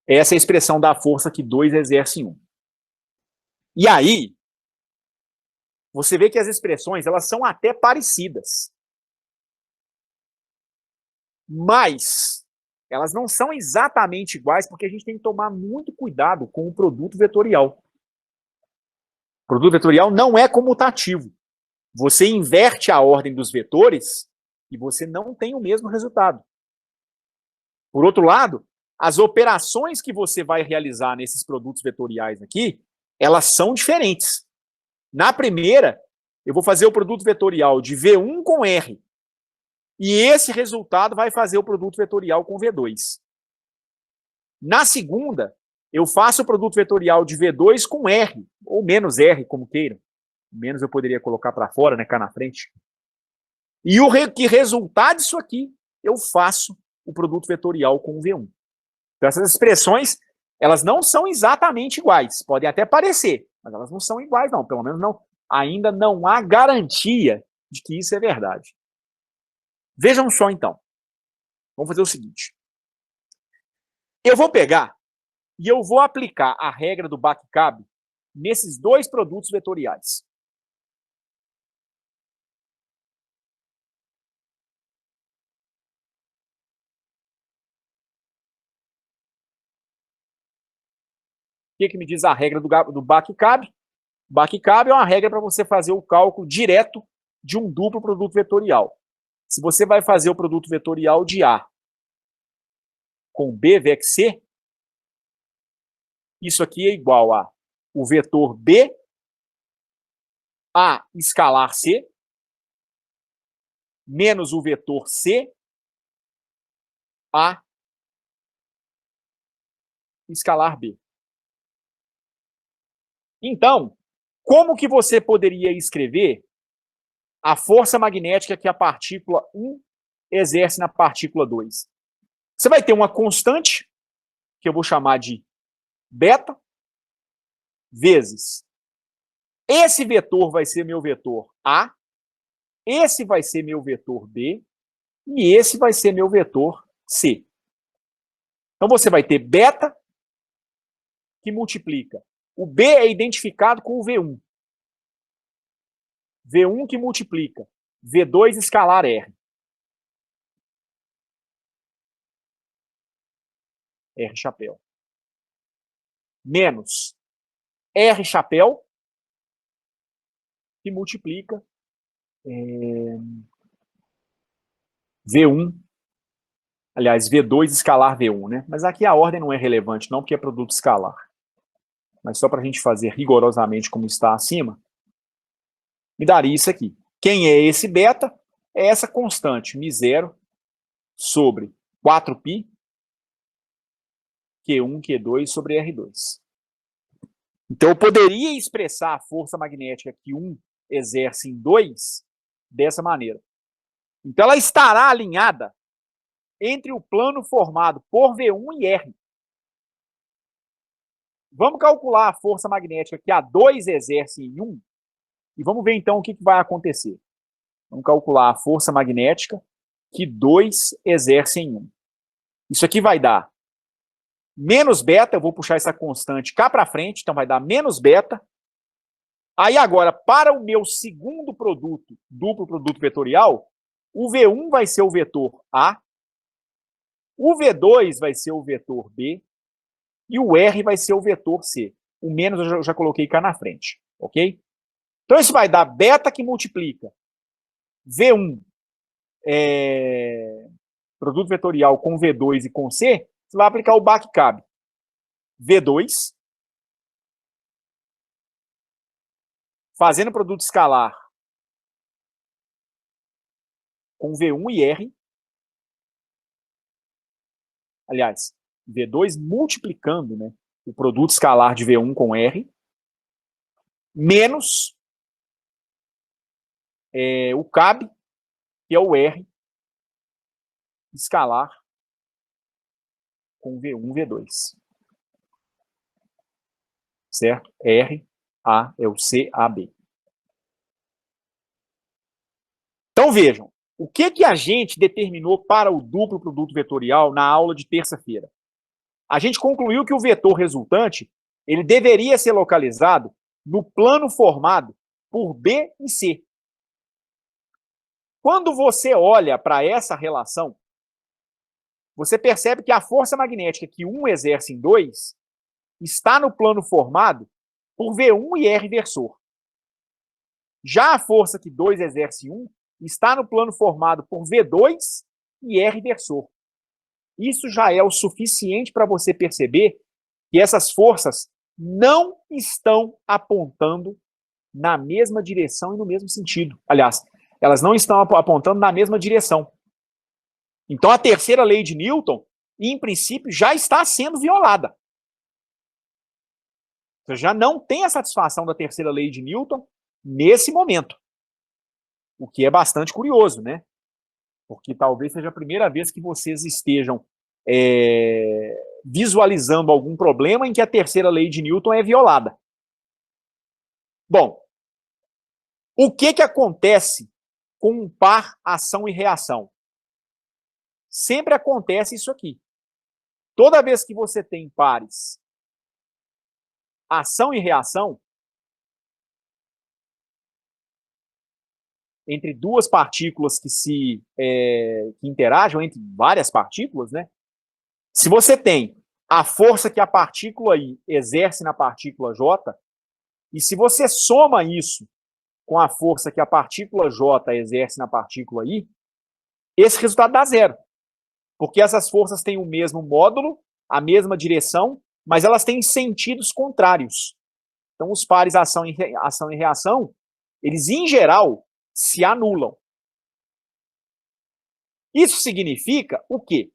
Essa é a expressão da força que 2 exerce em 1. E aí, você vê que as expressões elas são até parecidas. Mas elas não são exatamente iguais porque a gente tem que tomar muito cuidado com o produto vetorial. O produto vetorial não é comutativo. Você inverte a ordem dos vetores e você não tem o mesmo resultado. Por outro lado, as operações que você vai realizar nesses produtos vetoriais aqui, elas são diferentes. Na primeira, eu vou fazer o produto vetorial de V1 com R. E esse resultado vai fazer o produto vetorial com V2. Na segunda, eu faço o produto vetorial de V2 com R, ou menos R, como queiram. Menos eu poderia colocar para fora, né, cá na frente. E o que resultar disso aqui, eu faço o produto vetorial com V1. Então, essas expressões, elas não são exatamente iguais. Podem até parecer, mas elas não são iguais, não. Pelo menos não, ainda não há garantia de que isso é verdade. Vejam só, então. Vamos fazer o seguinte. Eu vou pegar e eu vou aplicar a regra do Baccabi nesses dois produtos vetoriais. O que me diz a regra do Baccabi? Baccabi é uma regra para você fazer o cálculo direto de um duplo produto vetorial. Se você vai fazer o produto vetorial de A com B vex C, isso aqui é igual a o vetor B A escalar C menos o vetor C A escalar B. Então, como que você poderia escrever a força magnética que a partícula 1 exerce na partícula 2? Você vai ter uma constante, que eu vou chamar de beta, vezes esse vetor vai ser meu vetor A, esse vai ser meu vetor B, e esse vai ser meu vetor C. Então, você vai ter beta, que multiplica. O B é identificado com o V1. V1 que multiplica V2 escalar R. R chapéu. Menos R chapéu, que multiplica V1, aliás, V2 escalar V1, né? Mas aqui a ordem não é relevante, não, porque é produto escalar. Mas só para a gente fazer rigorosamente como está acima, me daria isso aqui. Quem é esse beta? É essa constante, μ0, sobre 4π, Q1, Q2 sobre R2. Então, eu poderia expressar a força magnética que 1 exerce em 2 dessa maneira. Então, ela estará alinhada entre o plano formado por V1 e R. Vamos calcular a força magnética que a 2 exerce em 1 e vamos ver, então, o que vai acontecer. Vamos calcular a força magnética que 2 exerce em 1. Isso aqui vai dar menos beta, eu vou puxar essa constante cá para frente, então vai dar menos beta. Aí agora, para o meu segundo produto, duplo produto vetorial, o V1 vai ser o vetor A, o V2 vai ser o vetor B e o R vai ser o vetor C. O menos eu já coloquei cá na frente, ok? Então isso vai dar beta que multiplica V1, produto vetorial com V2 e com C, você vai aplicar o Baccabi. V2, fazendo produto escalar com V1 e R, aliás, V2 multiplicando, né, o produto escalar de V1 com R, menos o CAB, que é o R escalar com V1, V2. Certo? R, A é o C, A, B. Então, vejam, o que a gente determinou para o duplo produto vetorial na aula de terça-feira? A gente concluiu que o vetor resultante ele deveria ser localizado no plano formado por B e C. Quando você olha para essa relação, você percebe que a força magnética que 1 exerce em 2 está no plano formado por V1 e R versor. Já a força que 2 exerce em 1 está no plano formado por V2 e R versor. Isso já é o suficiente para você perceber que essas forças não estão apontando na mesma direção e no mesmo sentido. Aliás, elas não estão apontando na mesma direção. Então, a terceira lei de Newton, em princípio, já está sendo violada. Você já não tem a satisfação da terceira lei de Newton nesse momento. O que é bastante curioso, né? Porque talvez seja a primeira vez que vocês estejam visualizando algum problema em que a terceira lei de Newton é violada. Bom, o que acontece com um par ação e reação? Sempre acontece isso aqui. Toda vez que você tem pares ação e reação, entre duas partículas que interagem, entre várias partículas, né? Se você tem a força que a partícula I exerce na partícula J, e se você soma isso com a força que a partícula J exerce na partícula I, esse resultado dá zero. Porque essas forças têm o mesmo módulo, a mesma direção, mas elas têm sentidos contrários. Então, os pares ação e reação, eles, em geral, se anulam. Isso significa o quê?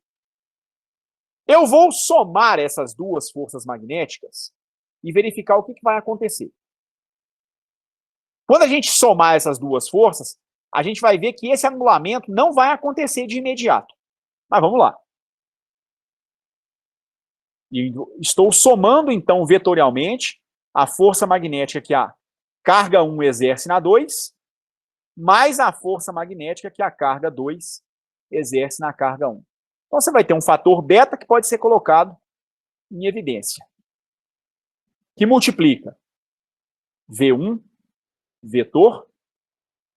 Eu vou somar essas duas forças magnéticas e verificar o que vai acontecer. Quando a gente somar essas duas forças, a gente vai ver que esse anulamento não vai acontecer de imediato. Mas vamos lá. E estou somando, então, vetorialmente, a força magnética que a carga 1 exerce na 2, mais a força magnética que a carga 2 exerce na carga 1. Então, você vai ter um fator beta que pode ser colocado em evidência, que multiplica V1, vetor,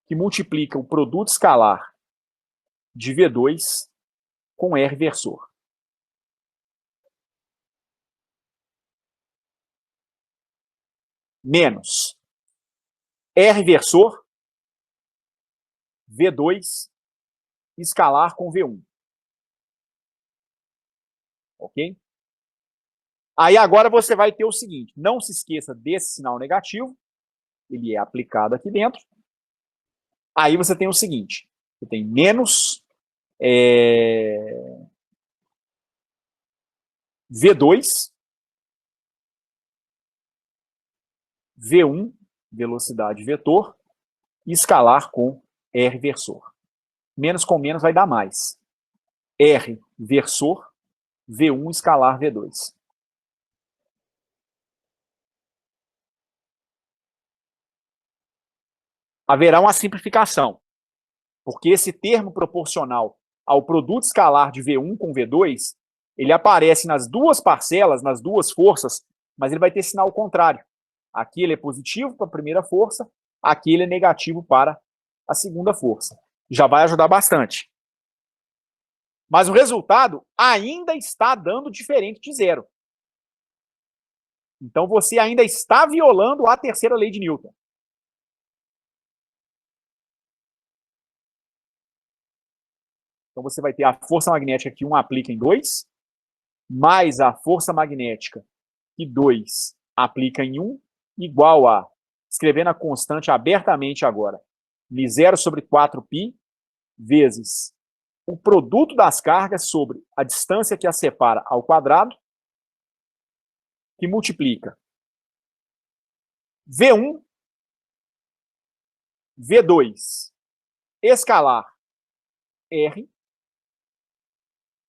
que multiplica o produto escalar de V2 com R versor. Menos R versor, V2, escalar com V1. Ok? Aí agora você vai ter o seguinte, não se esqueça desse sinal negativo, ele é aplicado aqui dentro. Aí você tem o seguinte, você tem menos V2, V1, velocidade vetor, e escalar com R versor. Menos com menos vai dar mais. R versor, V1 escalar V2. Haverá uma simplificação, porque esse termo proporcional ao produto escalar de V1 com V2, ele aparece nas duas parcelas, nas duas forças, mas ele vai ter sinal contrário. Aqui ele é positivo para a primeira força, aqui ele é negativo para a segunda força. Já vai ajudar bastante. Mas o resultado ainda está dando diferente de zero. Então você ainda está violando a terceira lei de Newton. Então você vai ter a força magnética que 1 aplica em 2, mais a força magnética que 2 aplica em 1, igual a, escrevendo a constante abertamente agora, μ0 sobre 4π, vezes o produto das cargas sobre a distância que as separa ao quadrado, que multiplica V1, V2, escalar R,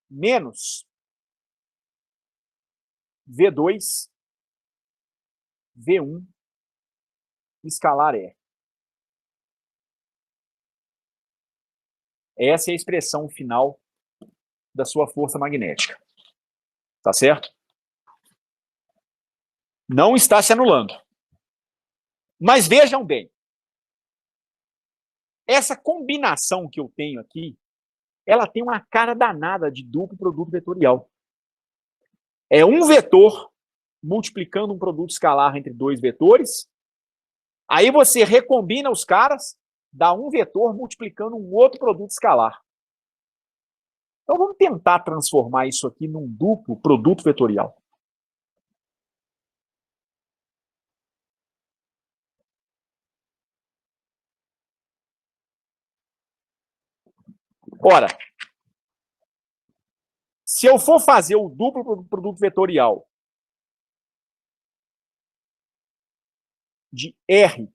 menos V2, V1, escalar R. Essa é a expressão final da sua força magnética. Tá certo? Não está se anulando. Mas vejam bem. Essa combinação que eu tenho aqui, ela tem uma cara danada de duplo produto vetorial. É um vetor multiplicando um produto escalar entre dois vetores. Aí você recombina os caras, dá um vetor multiplicando um outro produto escalar. Então vamos tentar transformar isso aqui num duplo produto vetorial. Ora, se eu for fazer o duplo produto vetorial de R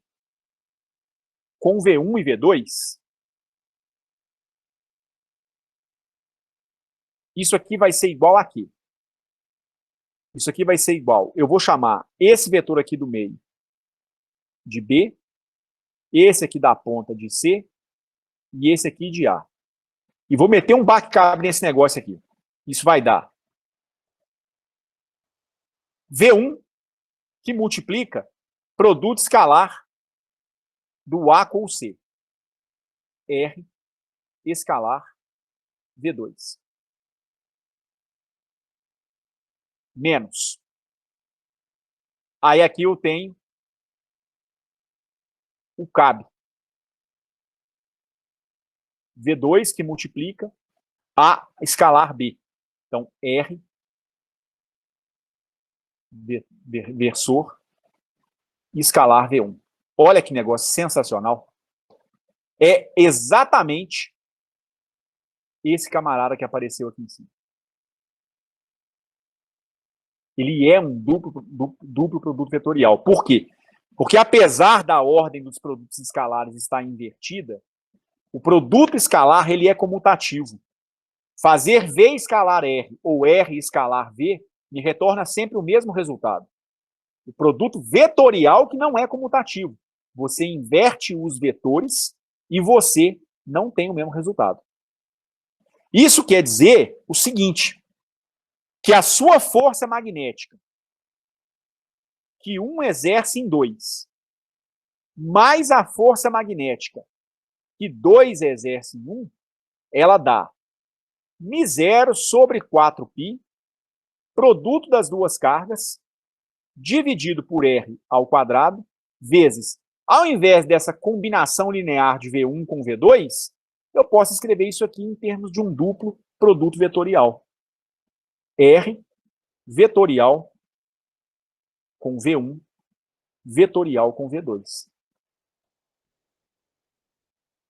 com V1 e V2, isso aqui vai ser igual a quê? Isso aqui vai ser igual. Eu vou chamar esse vetor aqui do meio de B, esse aqui da ponta de C e esse aqui de A. E vou meter um backcab nesse negócio aqui. Isso vai dar V1, que multiplica produto escalar do A com o C. R escalar V2. Menos. Aí aqui eu tenho o cab. V2 que multiplica A escalar B. Então, R versor escalar V1. Olha que negócio sensacional. É exatamente esse camarada que apareceu aqui em cima. Ele é um duplo produto vetorial. Por quê? Porque apesar da ordem dos produtos escalares estar invertida, o produto escalar ele é comutativo. Fazer V escalar R ou R escalar V me retorna sempre o mesmo resultado. O produto vetorial que não é comutativo. Você inverte os vetores e você não tem o mesmo resultado. Isso quer dizer o seguinte, que a sua força magnética que um exerce em 2, mais a força magnética que 2 exerce em 1, ela dá μ0 sobre 4π, produto das duas cargas, dividido por R ao quadrado, vezes, ao invés dessa combinação linear de V1 com V2, eu posso escrever isso aqui em termos de um duplo produto vetorial. R vetorial com V1, vetorial com V2.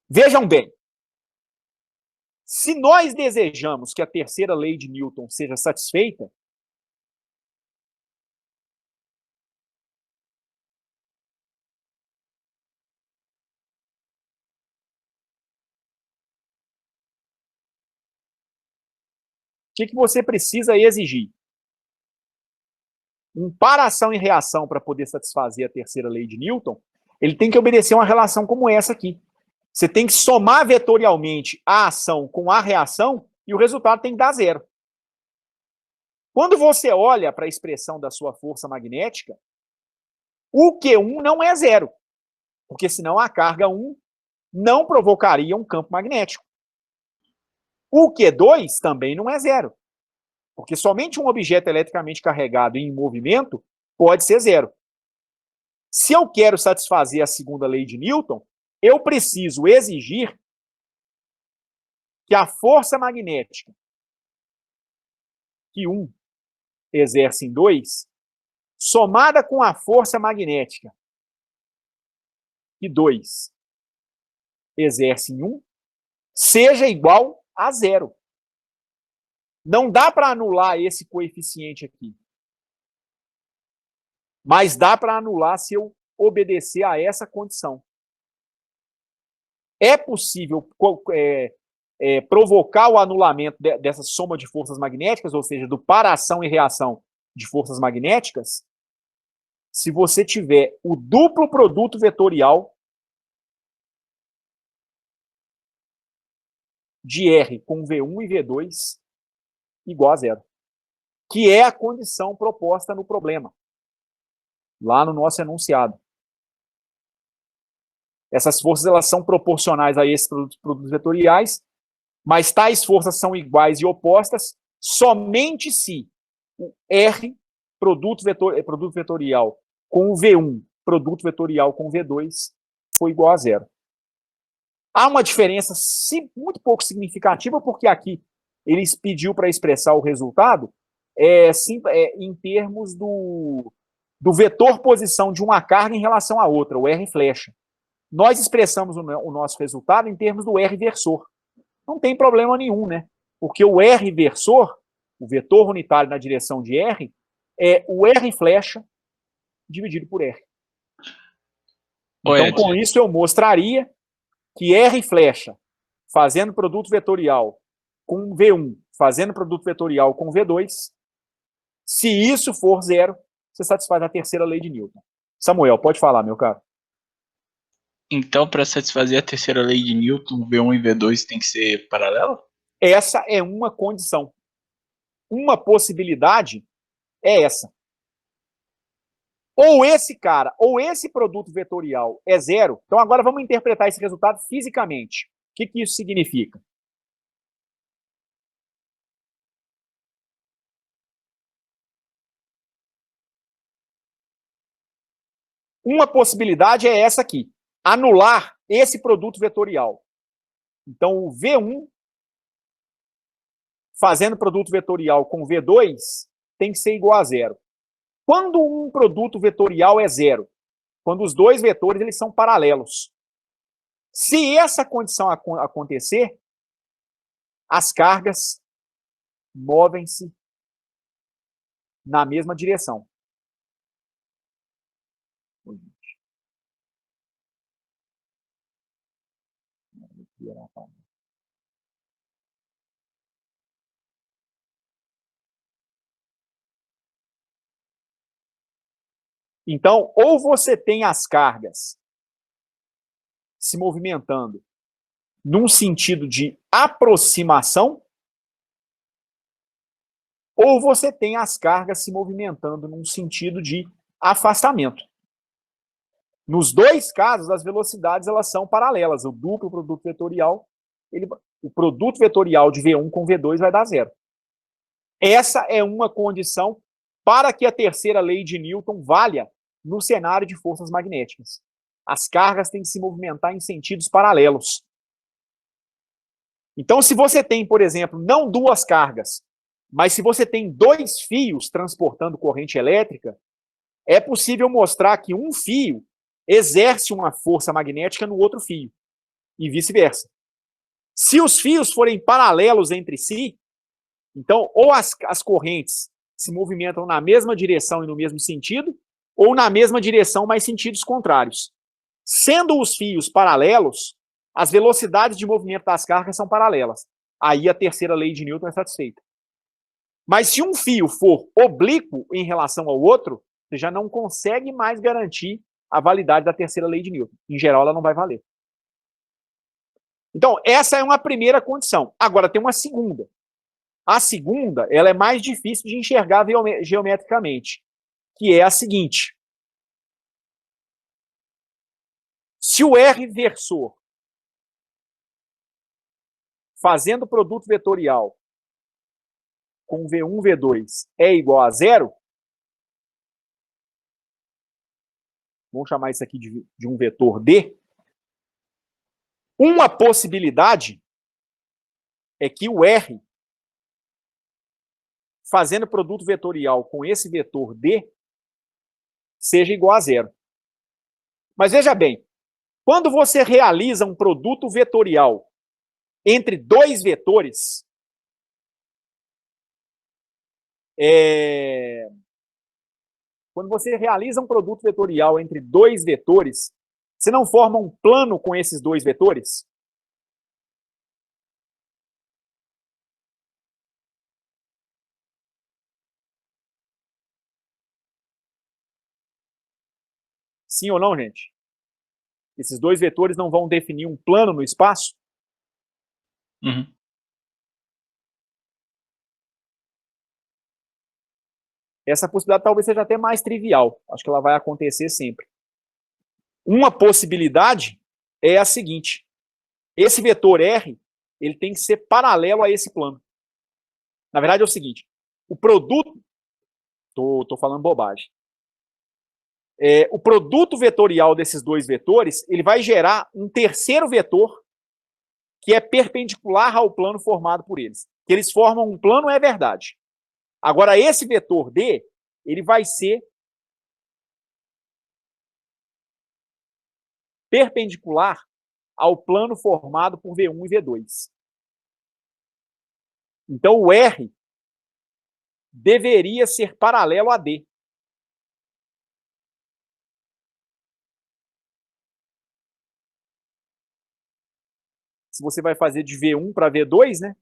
Vejam bem, se nós desejamos que a terceira lei de Newton seja satisfeita, o que você precisa exigir? Um par ação e reação para poder satisfazer a terceira lei de Newton, ele tem que obedecer uma relação como essa aqui. Você tem que somar vetorialmente a ação com a reação e o resultado tem que dar 0. Quando você olha para a expressão da sua força magnética, o Q1 não é 0, porque senão a carga 1 não provocaria um campo magnético. O Q2 também não é 0, porque somente um objeto eletricamente carregado em movimento pode ser 0. Se eu quero satisfazer a segunda lei de Newton, eu preciso exigir que a força magnética que 1 exerce em 2, somada com a força magnética que 2 exerce em 1, seja igual a 0. Não dá para anular esse coeficiente aqui. Mas dá para anular se eu obedecer a essa condição. É possível provocar o anulamento dessa soma de forças magnéticas, ou seja, do par ação e reação de forças magnéticas, se você tiver o duplo produto vetorial de R com V1 e V2 igual a 0, que é a condição proposta no problema, lá no nosso enunciado. Essas forças elas são proporcionais a esses produtos vetoriais, mas tais forças são iguais e opostas somente se o R, produto vetorial, com o V1, produto vetorial com o V2, for igual a 0. Há uma diferença muito pouco significativa, porque aqui eles pediu para expressar o resultado em termos do vetor posição de uma carga em relação à outra, o R flecha. Nós expressamos o nosso resultado em termos do R versor. Não tem problema nenhum, né? Porque o R versor, o vetor unitário na direção de R, é o R flecha dividido por R. Então, com isso, eu mostraria que R flecha, fazendo produto vetorial com V1, fazendo produto vetorial com V2, se isso for zero, você satisfaz a terceira lei de Newton. Samuel, pode falar, meu caro. Então, para satisfazer a terceira lei de Newton, V1 e V2 tem que ser paralelo? Essa é uma condição. Uma possibilidade é essa. Ou esse cara, ou esse produto vetorial é zero. Então agora vamos interpretar esse resultado fisicamente. O que isso significa? Uma possibilidade é essa aqui. Anular esse produto vetorial. Então o V1 fazendo produto vetorial com V2 tem que ser igual a zero. Quando um produto vetorial é zero? Quando os dois vetores eles são paralelos. Se essa condição acontecer, as cargas movem-se na mesma direção. Então, ou você tem as cargas se movimentando num sentido de aproximação, ou você tem as cargas se movimentando num sentido de afastamento. Nos dois casos, as velocidades elas são paralelas. O duplo produto vetorial, o produto vetorial de V1 com V2 vai dar zero. Essa é uma condição para que a terceira lei de Newton valha no cenário de forças magnéticas. As cargas têm que se movimentar em sentidos paralelos. Então, se você tem, por exemplo, não duas cargas, mas se você tem dois fios transportando corrente elétrica, é possível mostrar que um fio exerce uma força magnética no outro fio, e vice-versa. Se os fios forem paralelos entre si, então, ou as correntes se movimentam na mesma direção e no mesmo sentido, ou na mesma direção, mas sentidos contrários. Sendo os fios paralelos, as velocidades de movimento das cargas são paralelas. Aí a terceira lei de Newton é satisfeita. Mas se um fio for oblíquo em relação ao outro, você já não consegue mais garantir a validade da terceira lei de Newton. Em geral, ela não vai valer. Então, essa é uma primeira condição. Agora, tem uma segunda. A segunda, ela é mais difícil de enxergar geometricamente, que é a seguinte. Se o R versor, fazendo produto vetorial com V1, V2, é igual a zero, vamos chamar isso aqui de um vetor D, uma possibilidade é que o R, fazendo produto vetorial com esse vetor D, seja igual a zero. Mas veja bem, quando você realiza um produto vetorial entre dois vetores, quando você realiza um produto vetorial entre dois vetores, você não forma um plano com esses dois vetores? Sim ou não, gente? Esses dois vetores não vão definir um plano no espaço? Uhum. Essa possibilidade talvez seja até mais trivial. Acho que ela vai acontecer sempre. Uma possibilidade é a seguinte. Esse vetor R, ele tem que ser paralelo a esse plano. Na verdade é o seguinte. O produto... Tô falando bobagem. O produto vetorial desses dois vetores, ele vai gerar um terceiro vetor que é perpendicular ao plano formado por eles. Que eles formam um plano é verdade. Agora, esse vetor D, ele vai ser perpendicular ao plano formado por V1 e V2. Então, o R deveria ser paralelo a D. se você vai fazer de V1 para V2, né?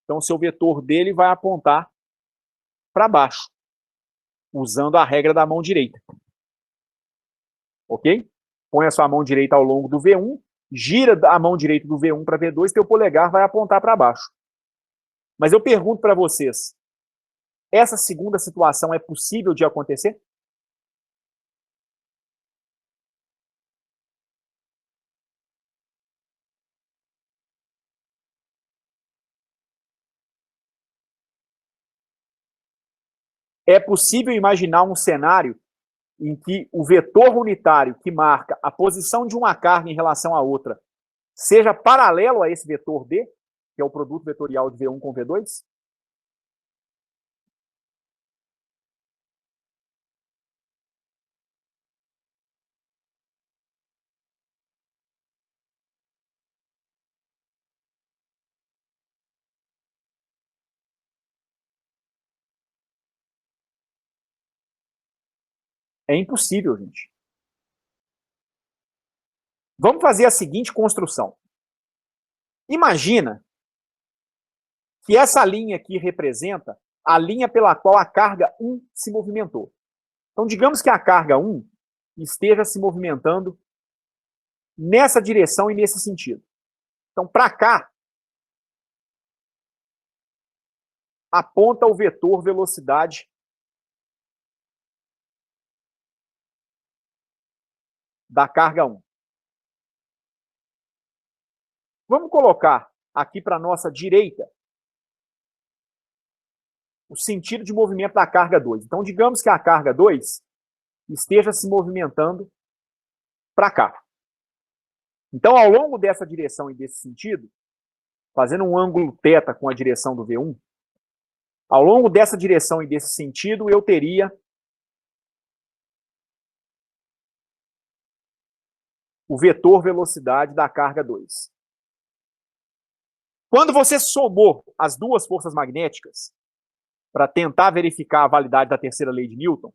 Então, o seu vetor dele vai apontar para baixo, usando a regra da mão direita. Ok? Põe a sua mão direita ao longo do V1, gira a mão direita do V1 para V2, teu polegar vai apontar para baixo. Mas eu pergunto para vocês, essa segunda situação é possível de acontecer? É possível imaginar um cenário em que o vetor unitário que marca a posição de uma carga em relação à outra seja paralelo a esse vetor D, que é o produto vetorial de V1 com V2? É impossível, gente. Vamos fazer a seguinte construção. Imagina que essa linha aqui representa a linha pela qual a carga 1 se movimentou. Então, digamos que a carga 1 esteja se movimentando nessa direção e nesse sentido. Então, para cá, aponta o vetor velocidade da carga 1. Vamos colocar aqui para a nossa direita o sentido de movimento da carga 2. Então, digamos que a carga 2 esteja se movimentando para cá. Então, ao longo dessa direção e desse sentido, fazendo um ângulo θ com a direção do V1, ao longo dessa direção e desse sentido, eu teria o vetor velocidade da carga 2. Quando você somou as duas forças magnéticas, para tentar verificar a validade da terceira lei de Newton,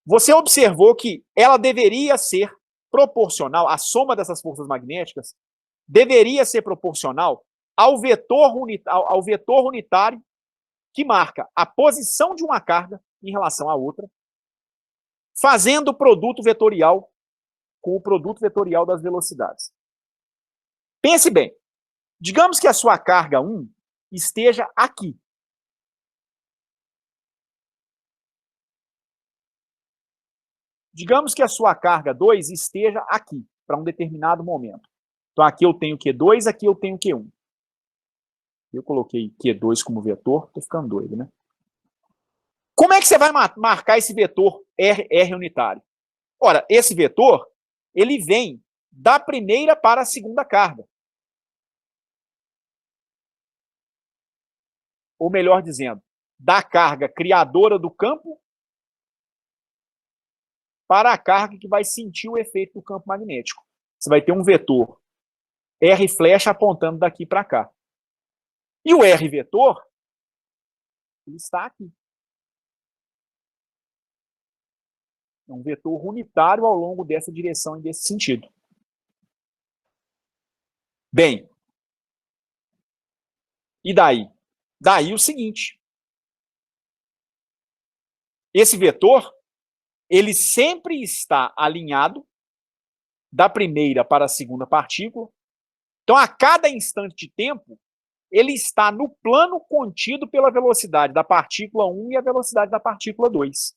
você observou que ela deveria ser proporcional, a soma dessas forças magnéticas deveria ser proporcional ao vetor unitário que marca a posição de uma carga em relação à outra, fazendo o produto vetorial com o produto vetorial das velocidades. Pense bem, digamos que a sua carga 1 esteja aqui. Digamos que a sua carga 2 esteja aqui, para um determinado momento. Então, aqui eu tenho Q2, aqui eu tenho Q1. Eu coloquei Q2 como vetor, estou ficando doido, né? Como é que você vai marcar esse vetor R unitário? Ora, esse vetor, ele vem da primeira para a segunda carga. Ou melhor dizendo, da carga criadora do campo para a carga que vai sentir o efeito do campo magnético. Você vai ter um vetor R flecha apontando daqui para cá. E o R vetor, ele está aqui. É um vetor unitário ao longo dessa direção e desse sentido. Bem, e daí? Daí o seguinte. Esse vetor, ele sempre está alinhado da primeira para a segunda partícula. Então, a cada instante de tempo, ele está no plano contido pela velocidade da partícula 1 e a velocidade da partícula 2.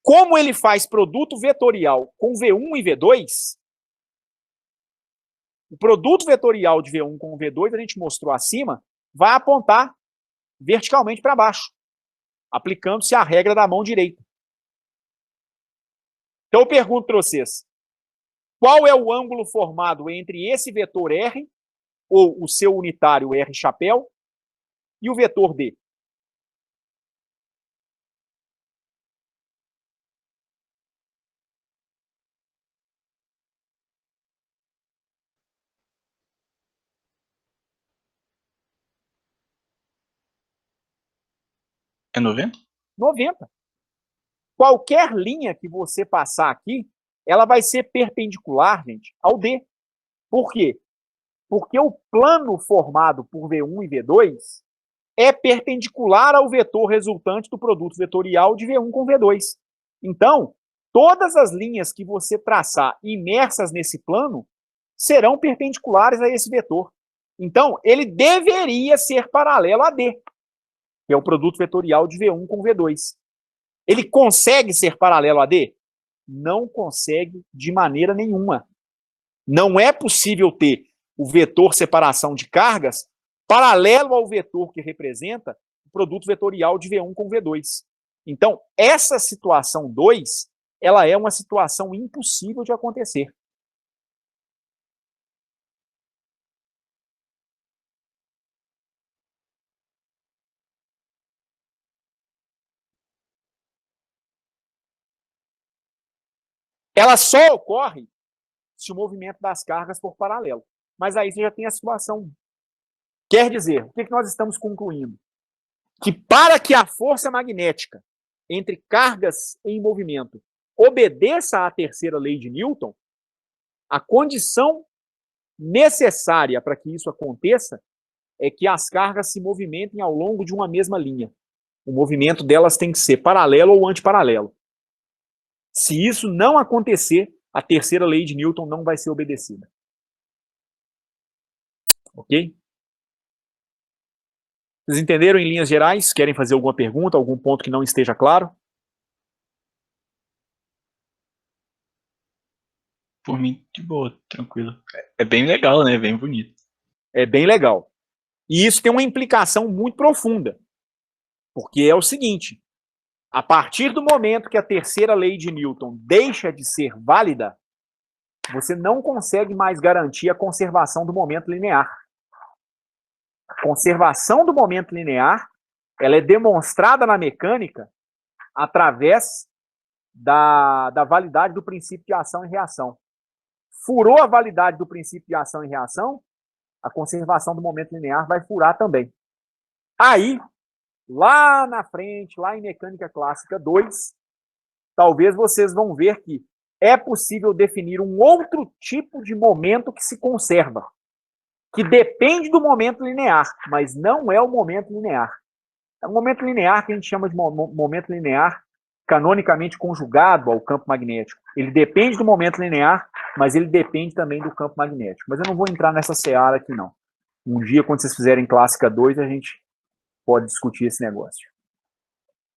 Como ele faz produto vetorial com V1 e V2, o produto vetorial de V1 com V2, a gente mostrou acima, vai apontar verticalmente para baixo, aplicando-se a regra da mão direita. Então eu pergunto para vocês, qual é o ângulo formado entre esse vetor R, ou o seu unitário R chapéu, e o vetor D? É 90? 90. Qualquer linha que você passar aqui ela vai ser perpendicular, gente, ao D. Por quê? Porque o plano formado por V1 e V2 é perpendicular ao vetor resultante do produto vetorial de V1 com V2. Então, todas as linhas que você traçar imersas nesse plano serão perpendiculares a esse vetor. Então, ele deveria ser paralelo a D, que é o produto vetorial de V1 com V2. Ele consegue ser paralelo a D? Não consegue de maneira nenhuma. Não é possível ter o vetor separação de cargas paralelo ao vetor que representa o produto vetorial de V1 com V2. Então, essa situação 2, ela é uma situação impossível de acontecer. Ela só ocorre se o movimento das cargas for paralelo. Mas aí você já tem a situação 1. Quer dizer, o que nós estamos concluindo? Que para que a força magnética entre cargas em movimento obedeça à terceira lei de Newton, a condição necessária para que isso aconteça é que as cargas se movimentem ao longo de uma mesma linha. O movimento delas tem que ser paralelo ou antiparalelo. Se isso não acontecer, a terceira lei de Newton não vai ser obedecida. Ok? Vocês entenderam em linhas gerais? Querem fazer alguma pergunta, algum ponto que não esteja claro? Por mim, de boa, tranquilo. É bem legal, né? Bem bonito. É bem legal. E isso tem uma implicação muito profunda. Porque é o seguinte, a partir do momento que a terceira lei de Newton deixa de ser válida, você não consegue mais garantir a conservação do momento linear. A conservação do momento linear, ela é demonstrada na mecânica através da validade do princípio de ação e reação. Furou a validade do princípio de ação e reação, a conservação do momento linear vai furar também. Aí, lá na frente, lá em Mecânica Clássica 2, talvez vocês vão ver que é possível definir um outro tipo de momento que se conserva, que depende do momento linear, mas não é o momento linear. É um momento linear que a gente chama de momento linear canonicamente conjugado ao campo magnético. Ele depende do momento linear, mas ele depende também do campo magnético. Mas eu não vou entrar nessa seara aqui, não. Um dia, quando vocês fizerem Clássica 2, a gente pode discutir esse negócio.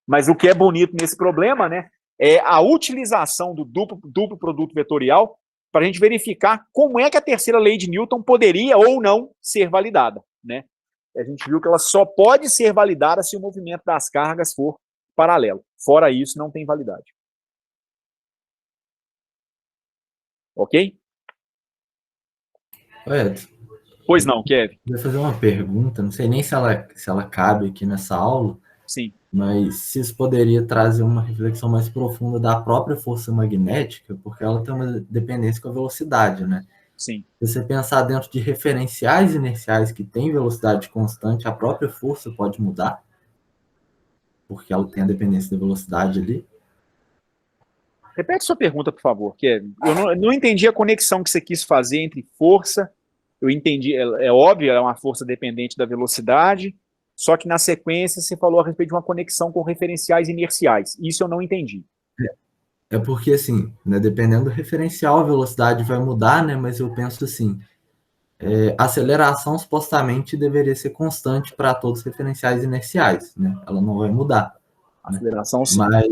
Mas o que é bonito nesse problema, né, é a utilização do duplo produto vetorial para a gente verificar como é que a terceira lei de Newton poderia ou não ser validada, né? A gente viu que ela só pode ser validada se o movimento das cargas for paralelo. Fora isso, não tem validade. Ok? Ed, Pois não, Kevin. eu vou fazer uma pergunta, não sei nem se ela cabe aqui nessa aula, Sim. mas se isso poderia trazer uma reflexão mais profunda da própria força magnética, porque ela tem uma dependência com a velocidade, né? Sim. Se você pensar dentro de referenciais inerciais que têm velocidade constante, a própria força pode mudar, porque ela tem a dependência da velocidade ali. Repete sua pergunta, por favor, Kevin. Eu não entendi a conexão que você quis fazer entre força. Eu entendi, é óbvio, é uma força dependente da velocidade, só que na sequência você falou a respeito de uma conexão com referenciais inerciais. Isso eu não entendi. É porque, assim, né, dependendo do referencial, a velocidade vai mudar, né? Mas eu penso assim, a aceleração supostamente deveria ser constante para todos os referenciais inerciais, né? Ela não vai mudar. Aceleração, né? sim. Mas,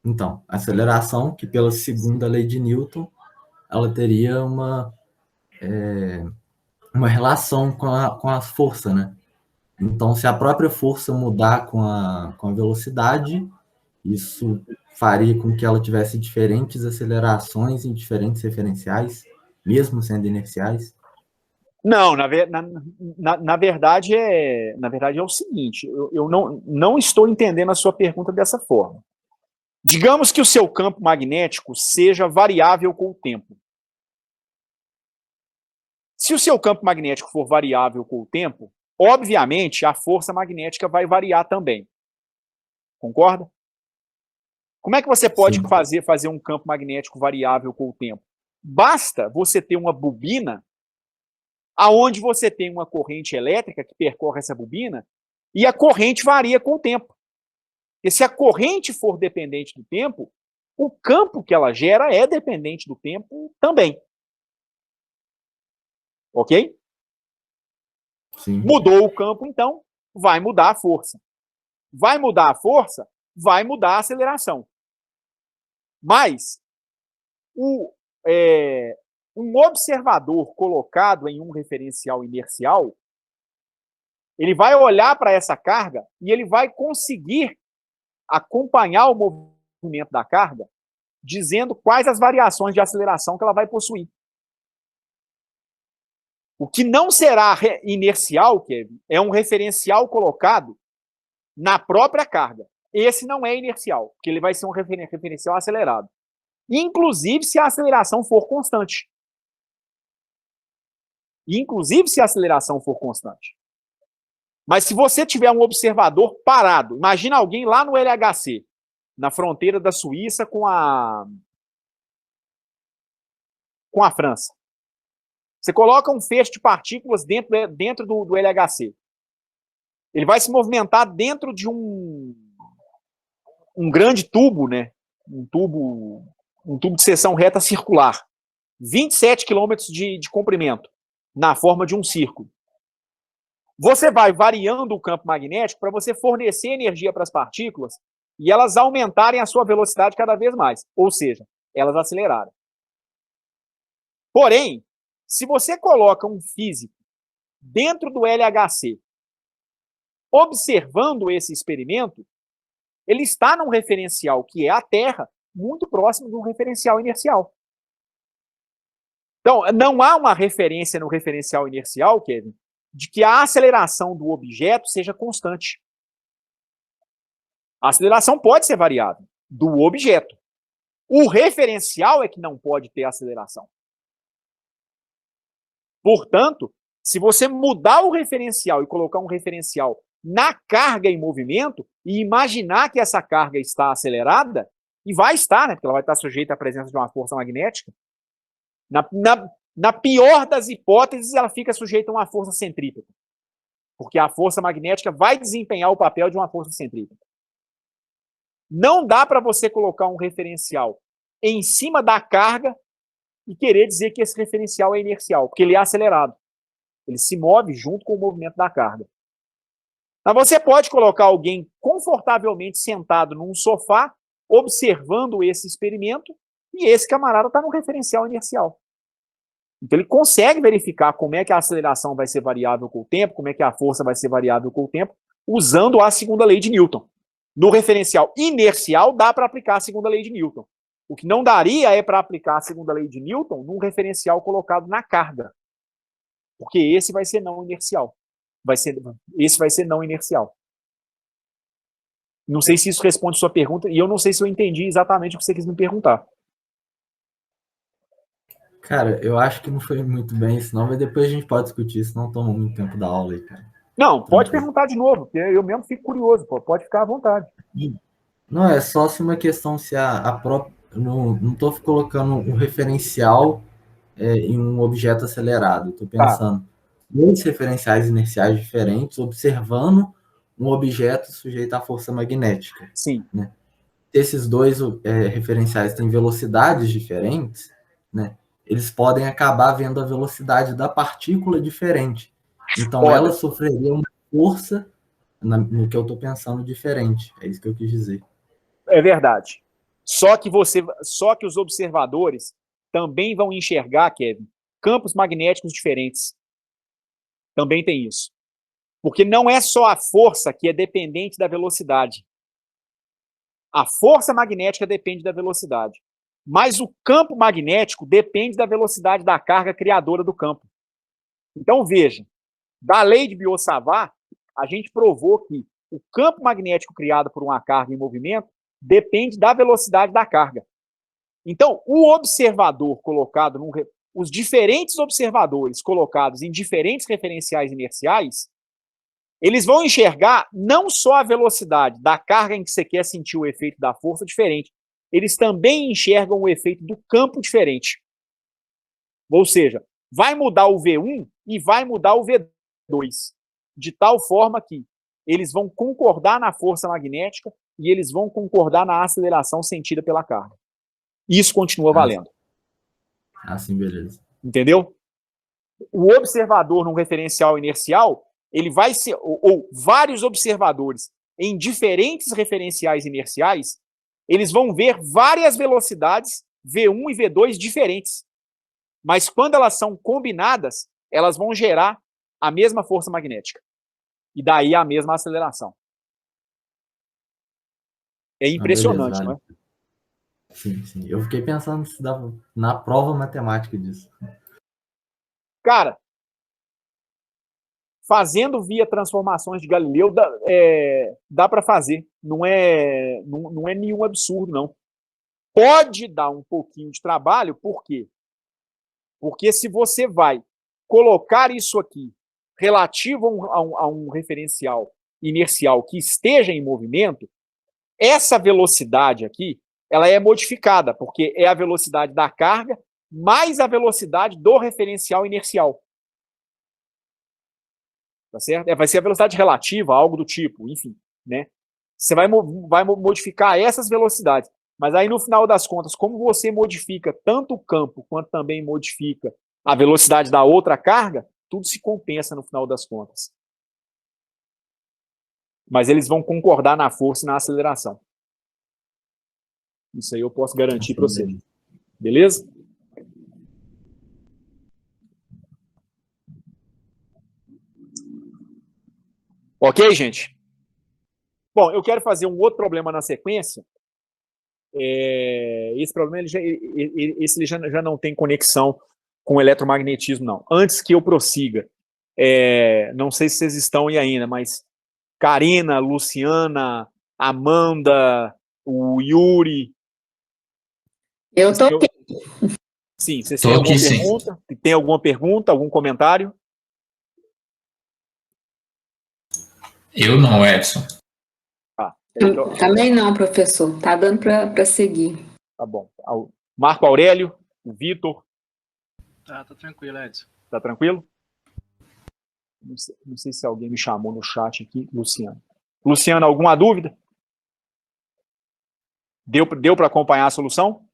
então, a aceleração, que pela segunda lei de Newton, ela teria uma relação com a força, né? Então, se a própria força mudar com a velocidade, isso faria com que ela tivesse diferentes acelerações em diferentes referenciais, mesmo sendo inerciais? Não, na verdade é o seguinte, eu não estou entendendo a sua pergunta dessa forma. Digamos que o seu campo magnético seja variável com o tempo. Se o seu campo magnético for variável com o tempo, obviamente a força magnética vai variar também. Concorda? Como é que você pode Sim. fazer um campo magnético variável com o tempo? Basta você ter uma bobina aonde você tem uma corrente elétrica que percorre essa bobina e a corrente varia com o tempo. E se a corrente for dependente do tempo, o campo que ela gera é dependente do tempo também. Ok? Sim. Mudou o campo, então, vai mudar a força. Vai mudar a força, vai mudar a aceleração. Mas um observador colocado em um referencial inercial, ele vai olhar para essa carga e ele vai conseguir acompanhar o movimento da carga, dizendo quais as variações de aceleração que ela vai possuir. O que não será inercial, Kevin, é um referencial colocado na própria carga. Esse não é inercial, porque ele vai ser um referencial acelerado. Inclusive se a aceleração for constante. Mas se você tiver um observador parado, imagina alguém lá no LHC, na fronteira da Suíça com a França. Você coloca um feixe de partículas dentro do LHC. Ele vai se movimentar dentro de um grande tubo, né? Um tubo de seção reta circular. 27 quilômetros de comprimento, na forma de um círculo. Você vai variando o campo magnético para você fornecer energia para as partículas e elas aumentarem a sua velocidade cada vez mais. Ou seja, elas acelerarem. Porém, se você coloca um físico dentro do LHC, observando esse experimento, ele está num referencial que é a Terra, muito próximo de um referencial inercial. Então, não há uma referência no referencial inercial, Kevin, de que a aceleração do objeto seja constante. A aceleração pode ser variável do objeto. O referencial é que não pode ter aceleração. Portanto, se você mudar o referencial e colocar um referencial na carga em movimento e imaginar que essa carga está acelerada, e vai estar, né, porque ela vai estar sujeita à presença de uma força magnética, na pior das hipóteses, ela fica sujeita a uma força centrípeta. Porque a força magnética vai desempenhar o papel de uma força centrípeta. Não dá para você colocar um referencial em cima da carga e querer dizer que esse referencial é inercial, porque ele é acelerado. Ele se move junto com o movimento da carga. Mas você pode colocar alguém confortavelmente sentado num sofá, observando esse experimento, e esse camarada está no referencial inercial. Então ele consegue verificar como é que a aceleração vai ser variável com o tempo, como é que a força vai ser variável com o tempo, usando a segunda lei de Newton. No referencial inercial, dá para aplicar a segunda lei de Newton. O que não daria é para aplicar a segunda lei de Newton num referencial colocado na carga. Porque esse vai ser não inercial. Esse vai ser não inercial. Não sei se isso responde a sua pergunta, e eu não sei se eu entendi exatamente o que você quis me perguntar. Cara, eu acho que não foi muito bem isso, não, mas depois a gente pode discutir, senão toma muito tempo da aula aí, cara. Não, pode perguntar de novo, porque eu mesmo fico curioso, pode ficar à vontade. Não, é só se uma questão se a própria. Não estou colocando um referencial em um objeto acelerado. Estou pensando dois referenciais inerciais diferentes, observando um objeto sujeito à força magnética. Sim. Né? Esses dois referenciais têm velocidades diferentes, né? Eles podem acabar vendo a velocidade da partícula diferente. Então, ela sofreria uma força, no que eu estou pensando, diferente. É isso que eu quis dizer. É verdade. Só que os observadores também vão enxergar, Kevin, campos magnéticos diferentes. Também tem isso. Porque não é só a força que é dependente da velocidade. A força magnética depende da velocidade. Mas o campo magnético depende da velocidade da carga criadora do campo. Então, veja, da lei de Biot-Savart, a gente provou que o campo magnético criado por uma carga em movimento depende da velocidade da carga. Então, o observador colocado os diferentes observadores colocados em diferentes referenciais inerciais, eles vão enxergar não só a velocidade da carga em que você quer sentir o efeito da força diferente, eles também enxergam o efeito do campo diferente. Ou seja, vai mudar o V1 e vai mudar o V2, de tal forma que eles vão concordar na força magnética e eles vão concordar na aceleração sentida pela carga. Isso continua valendo. Sim, beleza. Entendeu? O observador num referencial inercial, ele vai ser, ou vários observadores em diferentes referenciais inerciais, eles vão ver várias velocidades V1 e V2 diferentes. Mas quando elas são combinadas, elas vão gerar a mesma força magnética. E daí a mesma aceleração. É impressionante, beleza, não é? Sim, sim. Eu fiquei pensando se dava na prova matemática disso. Cara, fazendo via transformações de Galileu, dá para fazer. Não é nenhum absurdo, não. Pode dar um pouquinho de trabalho, por quê? Porque se você vai colocar isso aqui relativo a um referencial inercial que esteja em movimento, essa velocidade aqui, ela é modificada, porque é a velocidade da carga mais a velocidade do referencial inercial. Tá certo? Vai ser a velocidade relativa, algo do tipo, enfim, né? Você vai modificar essas velocidades. Mas aí, no final das contas, como você modifica tanto o campo, quanto também modifica a velocidade da outra carga, tudo se compensa no final das contas. Mas eles vão concordar na força e na aceleração. Isso aí eu posso garantir para você. Beleza? Ok, gente? Bom, eu quero fazer um outro problema na sequência. Esse problema ele já não tem conexão com o eletromagnetismo, não. Antes que eu prossiga, não sei se vocês estão aí ainda, mas Karina, Luciana, Amanda, o Yuri... Eu estou aqui. Sim, vocês têm alguma pergunta? Tem alguma pergunta, algum comentário? Eu não, Edson. Também não, professor. Tá dando para seguir. Tá bom. Marco Aurélio, o Vitor. Tá tranquilo, Edson. Tá tranquilo? Não sei se alguém me chamou no chat aqui. Luciano. Luciano, alguma dúvida? Deu para acompanhar a solução?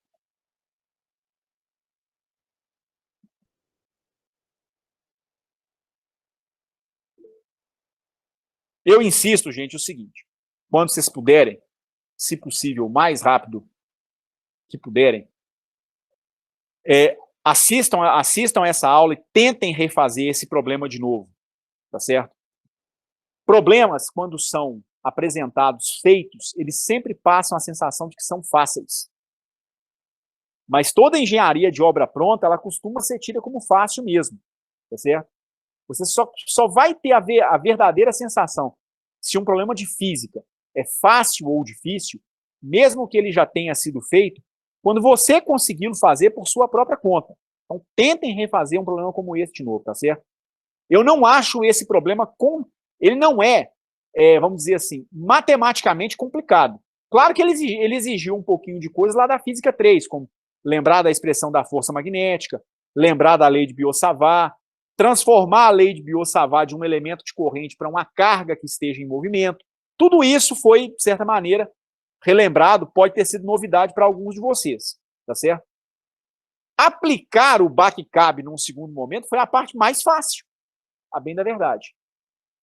Eu insisto, gente, o seguinte. Quando vocês puderem, se possível, o mais rápido que puderem, assistam essa aula e tentem refazer esse problema de novo, tá certo? Problemas, quando são apresentados, feitos, eles sempre passam a sensação de que são fáceis. Mas toda engenharia de obra pronta, ela costuma ser tida como fácil mesmo, tá certo? Você só vai ter a verdadeira sensação se um problema de física é fácil ou difícil, mesmo que ele já tenha sido feito, quando você conseguiu fazer por sua própria conta. Então, tentem refazer um problema como esse de novo, tá certo? Eu não acho esse problema, ele não vamos dizer assim, matematicamente complicado. Claro que ele exigiu um pouquinho de coisas lá da física 3, como lembrar da expressão da força magnética, lembrar da lei de Biot-Savart, transformar a lei de Biot-Savart de um elemento de corrente para uma carga que esteja em movimento. Tudo isso foi, de certa maneira, relembrado, pode ter sido novidade para alguns de vocês, tá certo? Aplicar o BAC-CAB num segundo momento foi a parte mais fácil, a bem da verdade,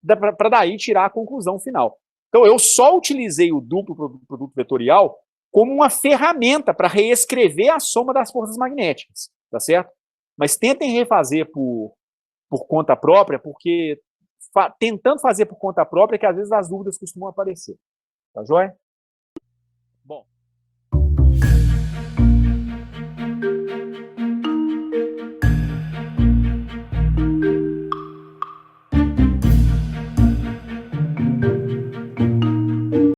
para daí tirar a conclusão final. Então, eu só utilizei o duplo produto vetorial como uma ferramenta para reescrever a soma das forças magnéticas, tá certo? Mas tentem refazer por conta própria, porque tentando fazer por conta própria, que às vezes as dúvidas costumam aparecer. Tá joia?